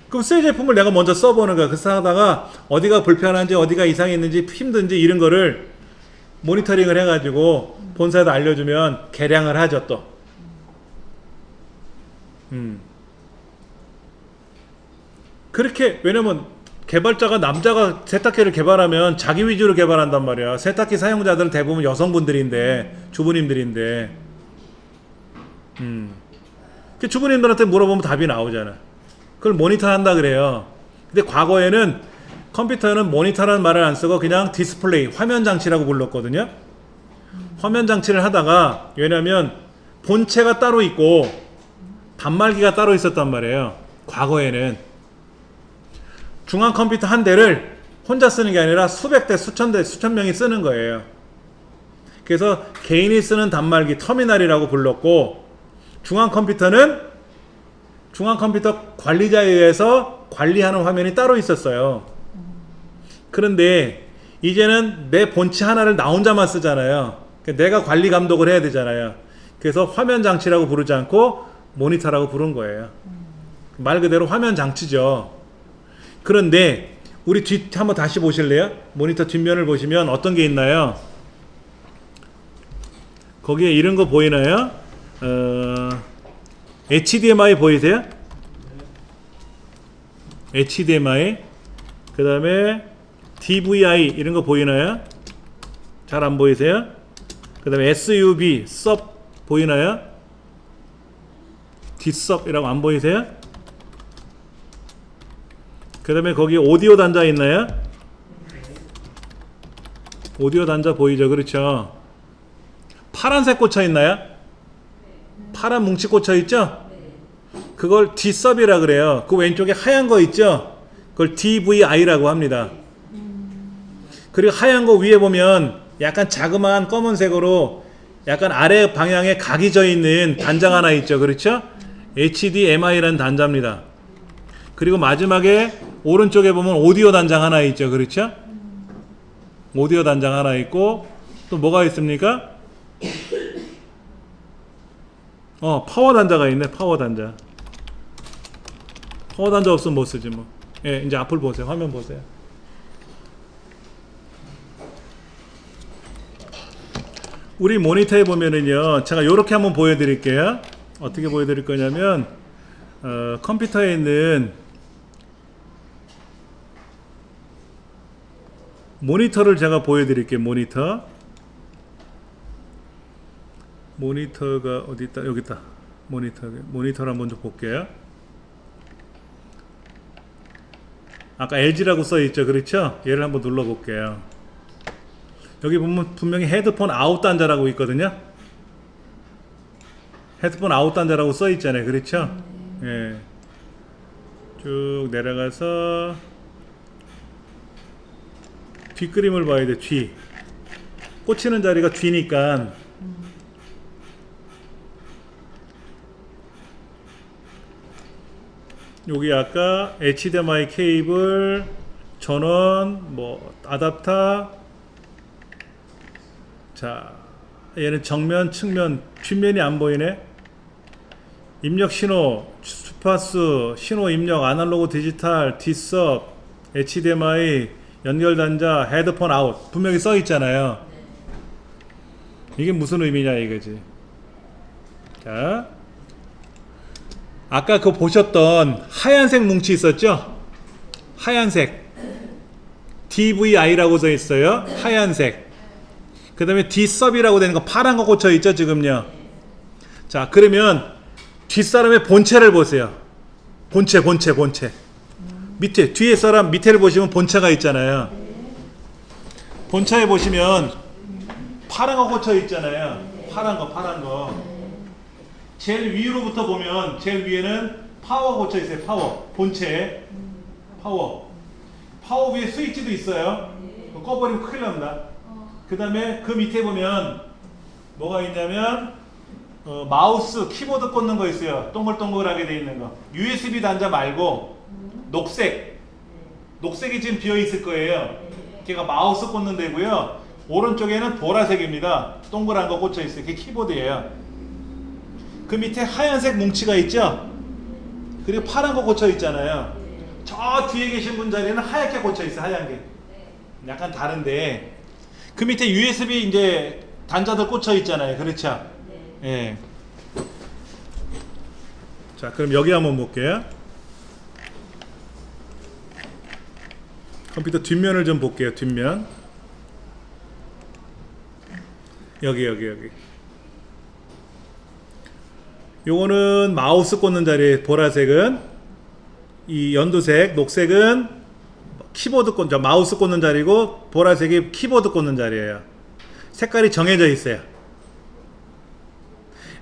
그럼 새 제품을 내가 먼저 써보는 거야. 그래서 하다가 어디가 불편한지 어디가 이상이 있는지 힘든지 이런 거를 모니터링을 해가지고 본사에다 알려주면 개량을 하죠 또. 그렇게 왜냐면 개발자가 남자가 세탁기를 개발하면 자기 위주로 개발한단 말이야. 세탁기 사용자들은 대부분 여성분들인데 주부님들인데 주부님들한테 물어보면 답이 나오잖아. 그걸 모니터 한다 그래요. 근데 과거에는 컴퓨터는 모니터라는 말을 안 쓰고 그냥 디스플레이, 화면 장치라고 불렀거든요. 화면 장치를 하다가 왜냐면 본체가 따로 있고 단말기가 따로 있었단 말이에요. 과거에는 중앙 컴퓨터 한 대를 혼자 쓰는 게 아니라 수백 대, 수천 대, 수천 명이 쓰는 거예요. 그래서 개인이 쓰는 단말기 터미널이라고 불렀고 중앙 컴퓨터는 중앙 컴퓨터 관리자에 의해서 관리하는 화면이 따로 있었어요. 그런데 이제는 내 본체 하나를 나 혼자만 쓰잖아요. 내가 관리 감독을 해야 되잖아요. 그래서 화면 장치라고 부르지 않고 모니터라고 부른 거예요. 말 그대로 화면 장치죠. 그런데 우리 뒤 한번 다시 보실래요? 모니터 뒷면을 보시면 어떤 게 있나요? 거기에 이런 거 보이나요? HDMI 보이세요? HDMI 그 다음에 DVI 이런 거 보이나요? 잘 안 보이세요? 그 다음에 SUV, SUB 보이나요? 뒷섭이라고 안 보이세요? 그 다음에 거기 오디오 단자 있나요? 오디오 단자 보이죠? 그렇죠? 파란색 꽂혀 있나요? 파란 뭉치 꽂혀 있죠? 그걸 뒷섭이라 그래요. 그 왼쪽에 하얀 거 있죠? 그걸 DVI라고 합니다. 그리고 하얀 거 위에 보면 약간 자그마한 검은색으로 약간 아래 방향에 각이 져 있는 단자가 하나 있죠. 그렇죠? HDMI라는 단자입니다. 그리고 마지막에 오른쪽에 보면 오디오 단장 하나 있죠. 그렇죠? 오디오 단장 하나 있고 또 뭐가 있습니까? 파워 단자가 있네. 파워 단자. 파워 단자 없으면 못 쓰지 뭐. 예, 이제 앞을 보세요. 화면 보세요. 우리 모니터에 보면은요, 제가 요렇게 한번 보여드릴게요. 어떻게 보여드릴 거냐면, 컴퓨터에 있는 모니터를 제가 보여드릴게요. 모니터가 어디 있다? 여기 있다. 모니터를 한번 좀 볼게요. 아까 LG라고 써 있죠, 그렇죠? 얘를 한번 눌러 볼게요. 여기 보면 분명히 헤드폰 아웃 단자라고 있거든요. 헤드폰 아웃 단자라고 써 있잖아요, 그렇죠? 예. 쭉 내려가서 뒷그림을 봐야 돼. 뒤 꽂히는 자리가 뒤니까 여기 아까 HDMI 케이블, 전원, 뭐 아답터. 자, 얘는 정면, 측면, 뒷면이 안 보이네. 입력 신호, 주파수, 신호 입력, 아날로그 디지털, 뒷섭, HDMI, 연결 단자, 헤드폰 아웃 분명히 써 있잖아요. 이게 무슨 의미냐 이거지. 자, 아까 그 보셨던 하얀색 뭉치 있었죠? 하얀색 DVI라고 써 있어요. 하얀색. 그 다음에 뒷섭이라고 되는 거 파란 거 꽂혀 있죠 지금요. 자, 그러면 뒷사람의 본체를 보세요. 본체 밑에 뒤에 사람 밑에를 보시면 본체가 있잖아요. 본체에 보시면 파란 거 꽂혀 있잖아요. 파란 거 제일 위로부터 보면 제일 위에는 파워 꽂혀 있어요. 파워 본체에 파워 위에 스위치도 있어요. 꺼버리면 큰일 납니다. 그 다음에 그 밑에 보면 뭐가 있냐면 마우스 키보드 꽂는 거 있어요. 동글동글하게 돼 있는 거. USB 단자 말고 녹색이 지금 비어 있을 거예요. 걔가 마우스 꽂는 데고요. 오른쪽에는 보라색입니다. 동그란 거 꽂혀 있어요. 그게 키보드예요. 그 밑에 하얀색 뭉치가 있죠. 그리고 파란 거 꽂혀 있잖아요. 저 뒤에 계신 분 자리에는 하얗게 꽂혀 있어요. 하얀 게 약간 다른데 그 밑에 USB 이제 단자들 꽂혀 있잖아요. 그렇죠? 예. 자, 그럼 여기 한번 볼게요. 컴퓨터 뒷면을 좀 볼게요. 뒷면. 여기. 요거는 마우스 꽂는 자리, 보라색은 이 연두색, 녹색은 키보드 마우스 꽂는 자리고 보라색이 키보드 꽂는 자리예요. 색깔이 정해져 있어요.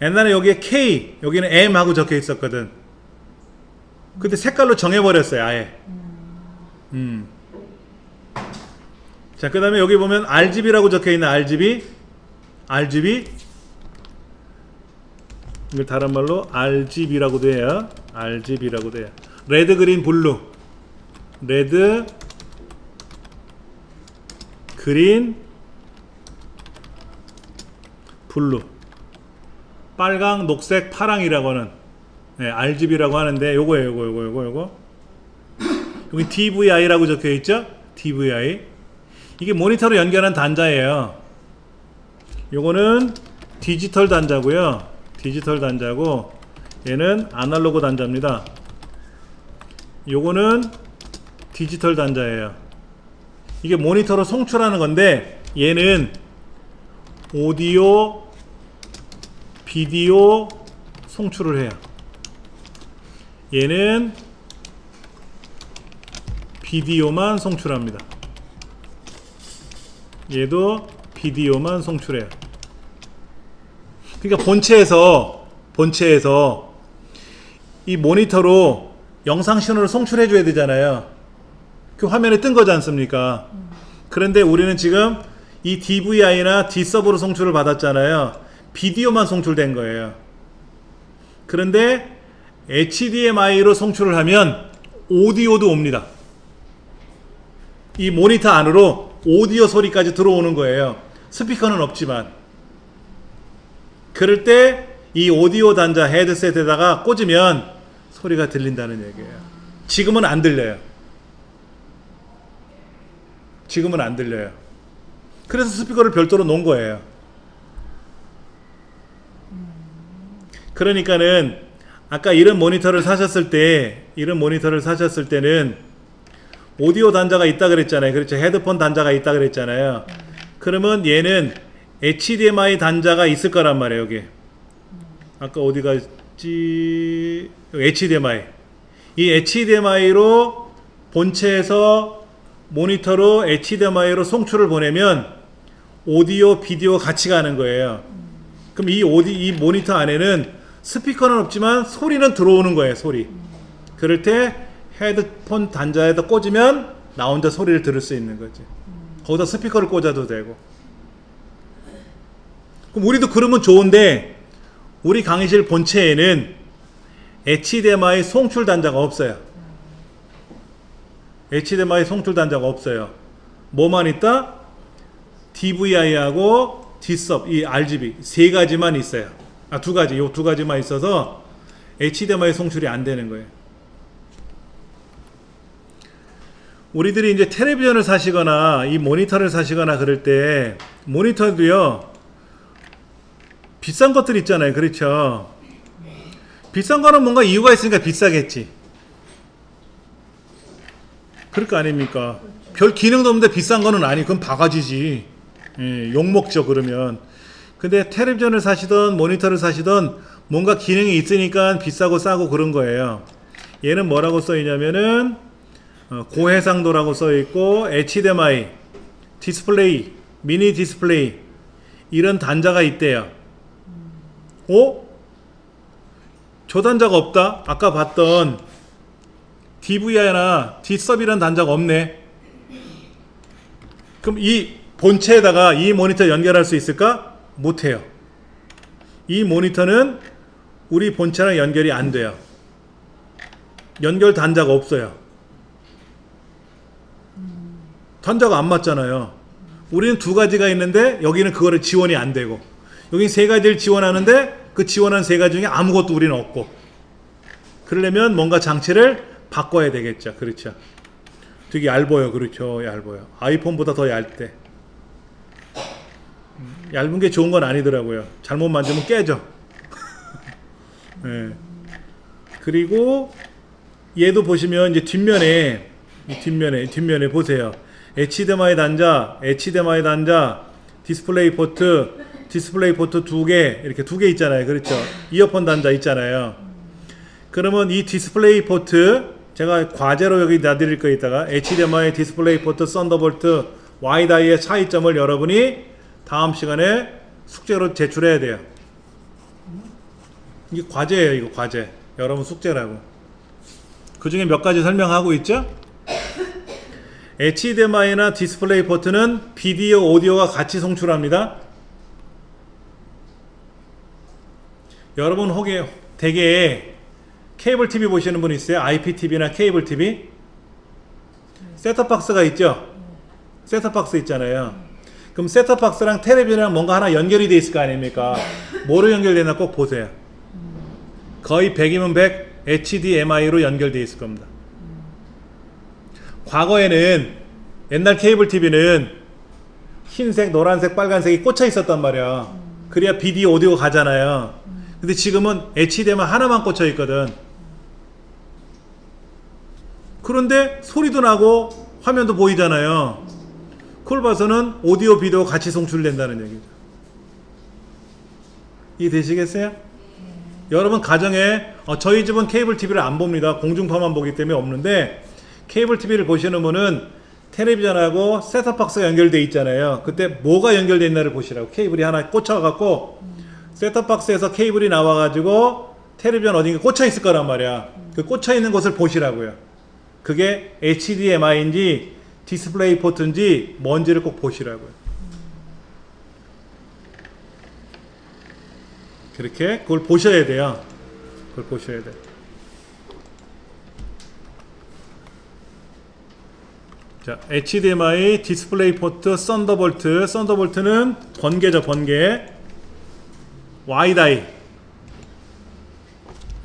옛날에 여기에 K, 여기는 M 하고 적혀 있었거든. 근데 색깔로 정해버렸어요, 아예. 자, 그 다음에 여기 보면 RGB라고 적혀 있는 RGB. 이걸 다른 말로 RGB라고도 해요. RGB라고도 해요. 레드, 그린, 블루. 레드, 그린, 블루. 빨강, 녹색, 파랑이라고 하는 RGB라고 하는데 요거 여기 DVI라고 적혀 있죠? DVI. 이게 모니터로 연결한 단자예요. 요거는 디지털 단자고요. 디지털 단자고 얘는 아날로그 단자입니다. 요거는 디지털 단자예요. 이게 모니터로 송출하는 건데 얘는 오디오 비디오 송출을 해요. 얘는 비디오만 송출합니다. 얘도 비디오만 송출해요. 그러니까 본체에서 이 모니터로 영상 신호를 송출해 줘야 되잖아요. 그 화면에 뜬 거지 않습니까? 그런데 우리는 지금 이 DVI나 D서브로 송출을 받았잖아요. 비디오만 송출된 거예요. 그런데 HDMI로 송출을 하면 오디오도 옵니다. 이 모니터 안으로 오디오 소리까지 들어오는 거예요. 스피커는 없지만. 그럴 때 이 오디오 단자 헤드셋에다가 꽂으면 소리가 들린다는 얘기예요. 지금은 안 들려요. 지금은 안 들려요. 그래서 스피커를 별도로 놓은 거예요. 그러니까는 아까 이런 모니터를 사셨을 때는 오디오 단자가 있다 그랬잖아요. 그렇죠. 헤드폰 단자가 있다 그랬잖아요. 그러면 얘는 HDMI 단자가 있을 거란 말이에요. 여기 아까 어디 갔지? HDMI. 이 HDMI로 본체에서 모니터로 HDMI로 송출을 보내면 오디오, 비디오 같이 가는 거예요. 그럼 이 모니터 안에는 스피커는 없지만 소리는 들어오는 거예요. 소리. 그럴 때 헤드폰 단자에다 꽂으면 나 혼자 소리를 들을 수 있는 거지. 거기다 스피커를 꽂아도 되고. 그럼 우리도 그러면 좋은데 우리 강의실 본체에는 HDMI 송출 단자가 없어요. HDMI 송출 단자가 없어요. 뭐만 있다? DVI하고 Dsub, 이 RGB 세 가지만 있어요. 두 가지, 요 두 가지만 있어서 HDMI 송출이 안 되는 거예요. 우리들이 이제 텔레비전을 사시거나 이 모니터를 사시거나 그럴 때 모니터도요 비싼 것들 있잖아요. 그렇죠? 비싼 거는 뭔가 이유가 있으니까 비싸겠지. 그럴 거 아닙니까? 별 기능도 없는데 비싼 거는 아니. 그건 바가지지. 예, 욕먹죠 그러면. 근데 텔레비전을 사시던 모니터를 사시던 뭔가 기능이 있으니까 비싸고 싸고 그런 거예요. 얘는 뭐라고 써있냐면은 고해상도라고 써있고 HDMI, 디스플레이, 미니 디스플레이 이런 단자가 있대요. 저 단자가 없다? 아까 봤던 DVI나 Dsub이라는 단자가 없네. 그럼 이 본체에다가 이 모니터 연결할 수 있을까? 못해요. 이 모니터는 우리 본체랑 연결이 안 돼요. 연결 단자가 없어요. 단자가 안 맞잖아요. 우리는 두 가지가 있는데 여기는 그거를 지원이 안 되고 여기 세 가지를 지원하는데 그 지원한 세 가지 중에 아무것도 우리는 없고 그러려면 뭔가 장치를 바꿔야 되겠죠. 그렇죠. 되게 얇아요. 그렇죠. 얇아요. 아이폰보다 더 얇대. 얇은 게 좋은 건 아니더라고요. 잘못 만지면 깨져. 네. 그리고 얘도 보시면 이제 뒷면에 보세요. HDMI 단자, 디스플레이 포트 두 개, 이렇게 두 개 있잖아요. 그렇죠. 이어폰 단자 있잖아요. 그러면 이 디스플레이 포트, 제가 과제로 여기 놔드릴 거 있다가 HDMI, 디스플레이 포트, 썬더볼트, 와이드아이의 차이점을 여러분이 다음 시간에 숙제로 제출해야 돼요. 이게 과제예요. 이거 과제. 여러분 숙제라고. 그 중에 몇 가지 설명하고 있죠? HDMI나 디스플레이 포트는 비디오, 오디오가 같이 송출합니다. 여러분 혹시 되게 케이블 TV 보시는 분 있어요? IPTV나 케이블 TV? 셋톱박스가 있죠? 셋톱박스 있잖아요. 그럼 셋톱박스랑 텔레비전이랑 뭔가 하나 연결이 돼 있을 거 아닙니까? 뭐로 연결되나 꼭 보세요. 거의 100이면 100 HDMI로 연결되어 있을 겁니다. 과거에는 옛날 케이블 TV는 흰색, 노란색, 빨간색이 꽂혀 있었단 말이야. 그래야 비디오, 오디오 가잖아요. 근데 지금은 HDMI 하나만 꽂혀 있거든. 그런데 소리도 나고 화면도 보이잖아요. 그걸 봐서는 오디오, 비디오 같이 송출된다는 얘기죠. 이해되시겠어요? 여러분 가정에 저희 집은 케이블 TV를 안 봅니다. 공중파만 보기 때문에 없는데 케이블 TV를 보시는 분은 텔레비전하고 셋톱박스가 연결돼 있잖아요. 그때 뭐가 연결돼 있나를 보시라고. 케이블이 하나 꽂혀갖고 셋톱박스에서 케이블이 나와가지고 텔레비전 어딘가 꽂혀 있을 거란 말이야. 그 꽂혀 있는 곳을 보시라고요. 그게 HDMI인지 디스플레이 포트인지 뭔지를 꼭 보시라고요. 그렇게 그걸 보셔야 돼요. 그걸 보셔야 돼. 자, HDMI, 디스플레이 포트, 썬더볼트. 썬더볼트는 번개죠, 번개. 와이다이.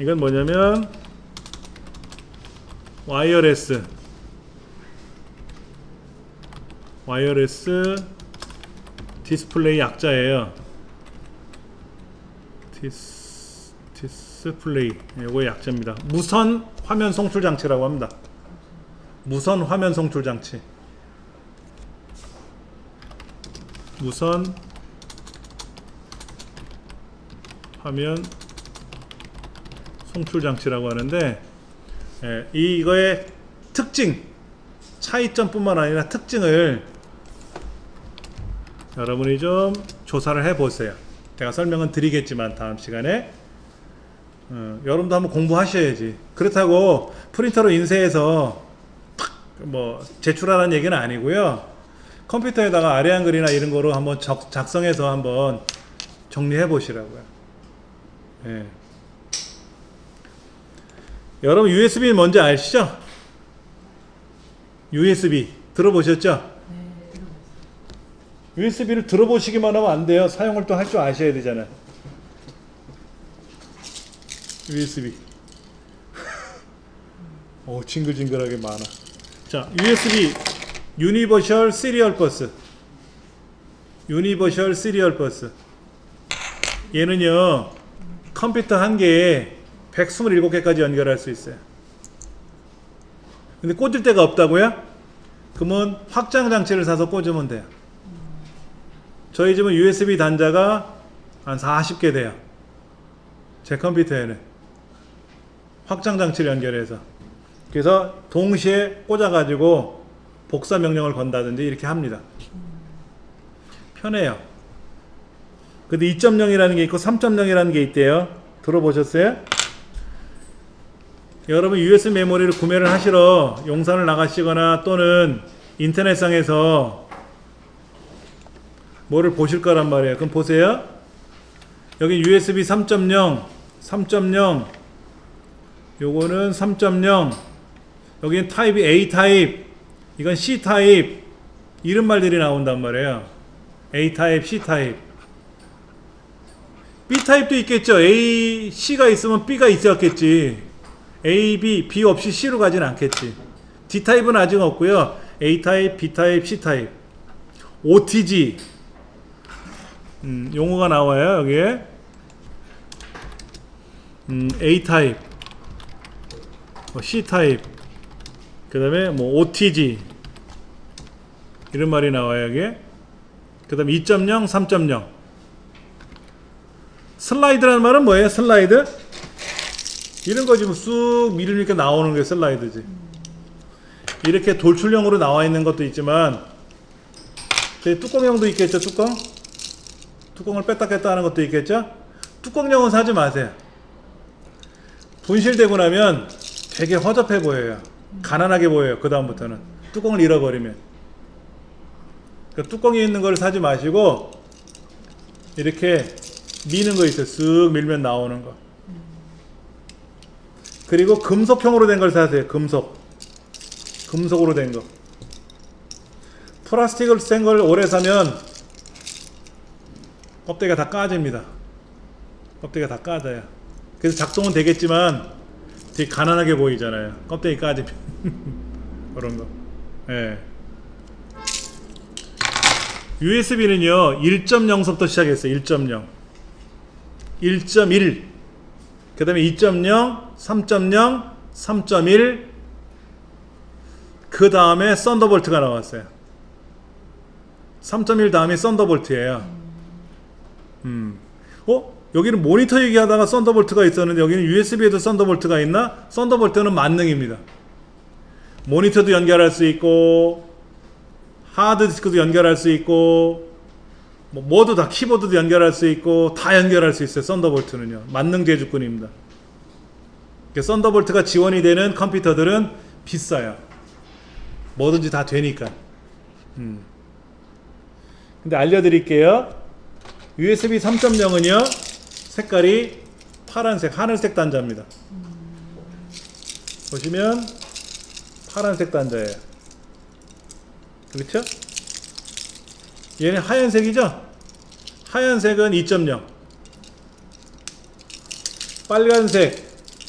이건 뭐냐면 와이어레스 디스플레이 약자예요. 디스플레이 이거 약자입니다. 무선 화면 송출 장치라고 합니다. 무선 화면 송출 장치. 무선 화면 송출 장치라고 하는데 이거의 특징, 차이점뿐만 아니라 특징을 여러분이 좀 조사를 해보세요. 제가 설명은 드리겠지만 다음 시간에 여러분도 한번 공부하셔야지. 그렇다고 프린터로 인쇄해서 뭐 제출하라는 얘기는 아니고요. 컴퓨터에다가 아래 한글이나 이런 거로 한번 작성해서 한번 정리해 보시라고요. 예. 여러분 USB 뭔지 아시죠? USB 들어보셨죠? 네, 들어봤어요. USB를 들어보시기만 하면 안 돼요. 사용을 또 할 줄 아셔야 되잖아요. USB. 징글징글하게 많아. 자, USB 유니버셜 시리얼 버스. 유니버셜 시리얼 버스. 얘는요, 컴퓨터 한 개에 127개까지 연결할 수 있어요. 근데 꽂을 데가 없다고요? 그러면 확장 장치를 사서 꽂으면 돼요. 저희 집은 USB 단자가 한 40개 돼요. 제 컴퓨터에는. 확장 장치를 연결해서. 그래서 동시에 꽂아가지고 복사 명령을 건다든지 이렇게 합니다. 편해요. 근데 2.0이라는 게 있고 3.0이라는 게 있대요. 들어보셨어요? 여러분 USB 메모리를 구매를 하시러 용산을 나가시거나 또는 인터넷상에서 뭐를 보실 거란 말이에요. 그럼 보세요. 여기 USB 3.0, 3.0, 요거는 3.0, 여기는 타입이 A 타입, 이건 C 타입, 이런 말들이 나온단 말이에요. A 타입, C 타입. B 타입도 있겠죠. A, C가 있으면 B가 있었겠지. A, B 없이 C로 가진 않겠지. D 타입은 아직 없고요. A 타입, B 타입, C 타입. OTG 용어가 나와요. 여기에 A 타입, C 타입, 그 다음에 뭐 OTG 이런 말이 나와요. 여기에 그 다음에 2.0, 3.0. 슬라이드라는 말은 뭐예요? 슬라이드? 이런 거지 뭐 쑥 밀으니까 나오는 게 슬라이드지. 이렇게 돌출형으로 나와 있는 것도 있지만 뚜껑형도 있겠죠. 뚜껑을 뺐다 꼈다 하는 것도 있겠죠. 뚜껑형은 사지 마세요. 분실되고 나면 되게 허접해 보여요. 가난하게 보여요. 그 다음부터는 뚜껑을 잃어버리면. 그러니까 뚜껑이 있는 걸 사지 마시고 이렇게 미는 거 있어요. 쓱 밀면 나오는 거. 그리고 금속형으로 된 걸 사세요. 금속으로 된 거. 플라스틱을 센 걸 오래 사면 껍데기가 다 까집니다. 껍데기가 다 까져요. 그래서 작동은 되겠지만 되게 가난하게 보이잖아요. 껍데기 까지면 그런 거. 예. USB는요 1.0서부터 시작했어요. 1.0, 1.1, 그 다음에 2.0, 3.0, 3.1, 그 다음에 썬더볼트가 나왔어요. 3.1 다음에 썬더볼트예요. 여기는 모니터 얘기하다가 썬더볼트가 있었는데 여기는 USB에도 썬더볼트가 있나? 썬더볼트는 만능입니다. 모니터도 연결할 수 있고 하드디스크도 연결할 수 있고 뭐도 다 키보드도 연결할 수 있고 다 연결할 수 있어요. 썬더볼트는요. 만능 제주꾼입니다. 썬더볼트가 지원이 되는 컴퓨터들은 비싸요. 뭐든지 다 되니까. 근데 알려드릴게요. USB 3.0은요 색깔이 파란색 하늘색 단자입니다. 보시면 파란색 단자예요. 그렇죠? 얘는 하얀색이죠? 하얀색은 2.0, 빨간색,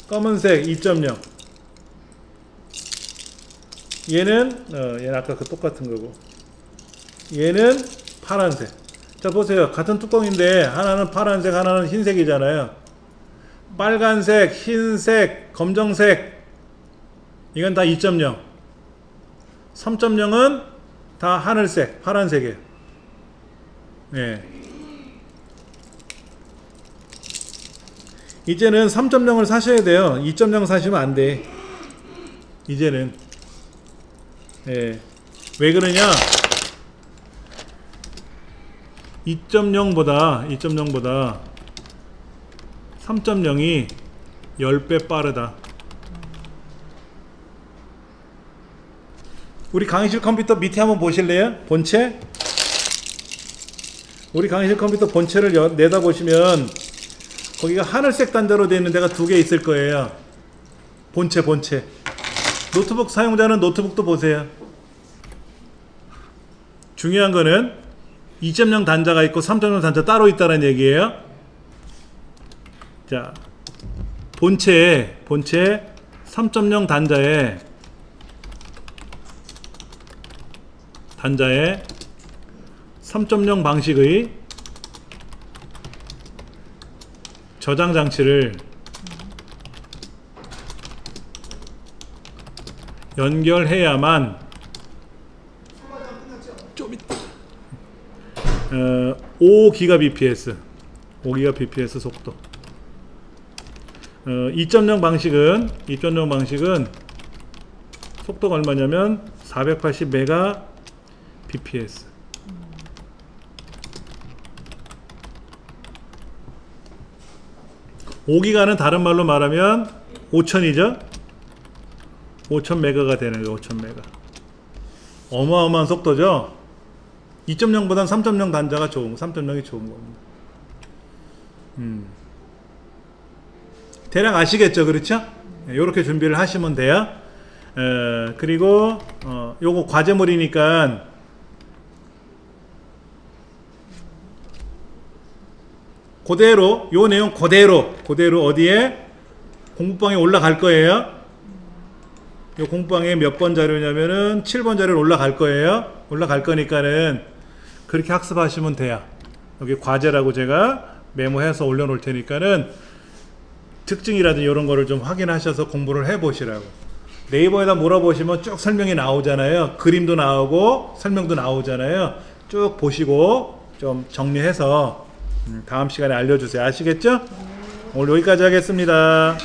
검은색 2.0. 얘는 아까 그 똑같은 거고, 얘는 파란색. 자 보세요. 같은 뚜껑인데 하나는 파란색, 하나는 흰색이잖아요. 빨간색, 흰색, 검정색 이건 다 2.0. 3.0은 다 하늘색, 파란색이에요. 네. 이제는 3.0을 사셔야 돼요. 2.0 사시면 안 돼. 이제는. 네. 왜 그러냐? 2.0보다 3.0이 10배 빠르다. 우리 강의실 컴퓨터 밑에 한번 보실래요? 본체? 우리 강의실 컴퓨터 본체를 내다 보시면 거기가 하늘색 단자로 되어 있는 데가 2개 있을 거예요. 본체. 노트북 사용자는 노트북도 보세요. 중요한 거는 2.0 단자가 있고 3.0 단자 따로 있다는 얘기예요. 자, 본체 3.0 단자에 3.0 방식의 저장 장치를 연결해야만 5GBps 속도. 2.0 방식은 속도가 얼마냐면 480Mbps. 5기가는 다른 말로 말하면 5000이죠? 5000메가가 되는 거예요. 5000메가. 어마어마한 속도죠? 2.0보단 3.0 단자가 3.0이 좋은 겁니다. 대략 아시겠죠? 그렇죠? 이렇게 준비를 하시면 돼요. 그리고 요거 과제물이니까 그대로 요 내용 그대로 어디에 공부방에 올라갈 거예요. 요 공부방에 몇 번 자료냐면은 7번 자료를 올라갈 거예요. 올라갈 거니까는 그렇게 학습하시면 돼요. 여기 과제라고 제가 메모해서 올려놓을 테니까는 특징이라든지 이런 거를 좀 확인하셔서 공부를 해보시라고. 네이버에다 물어보시면 쭉 설명이 나오잖아요. 그림도 나오고 설명도 나오잖아요. 쭉 보시고 좀 정리해서 다음 시간에 알려주세요. 아시겠죠? 오늘 여기까지 하겠습니다.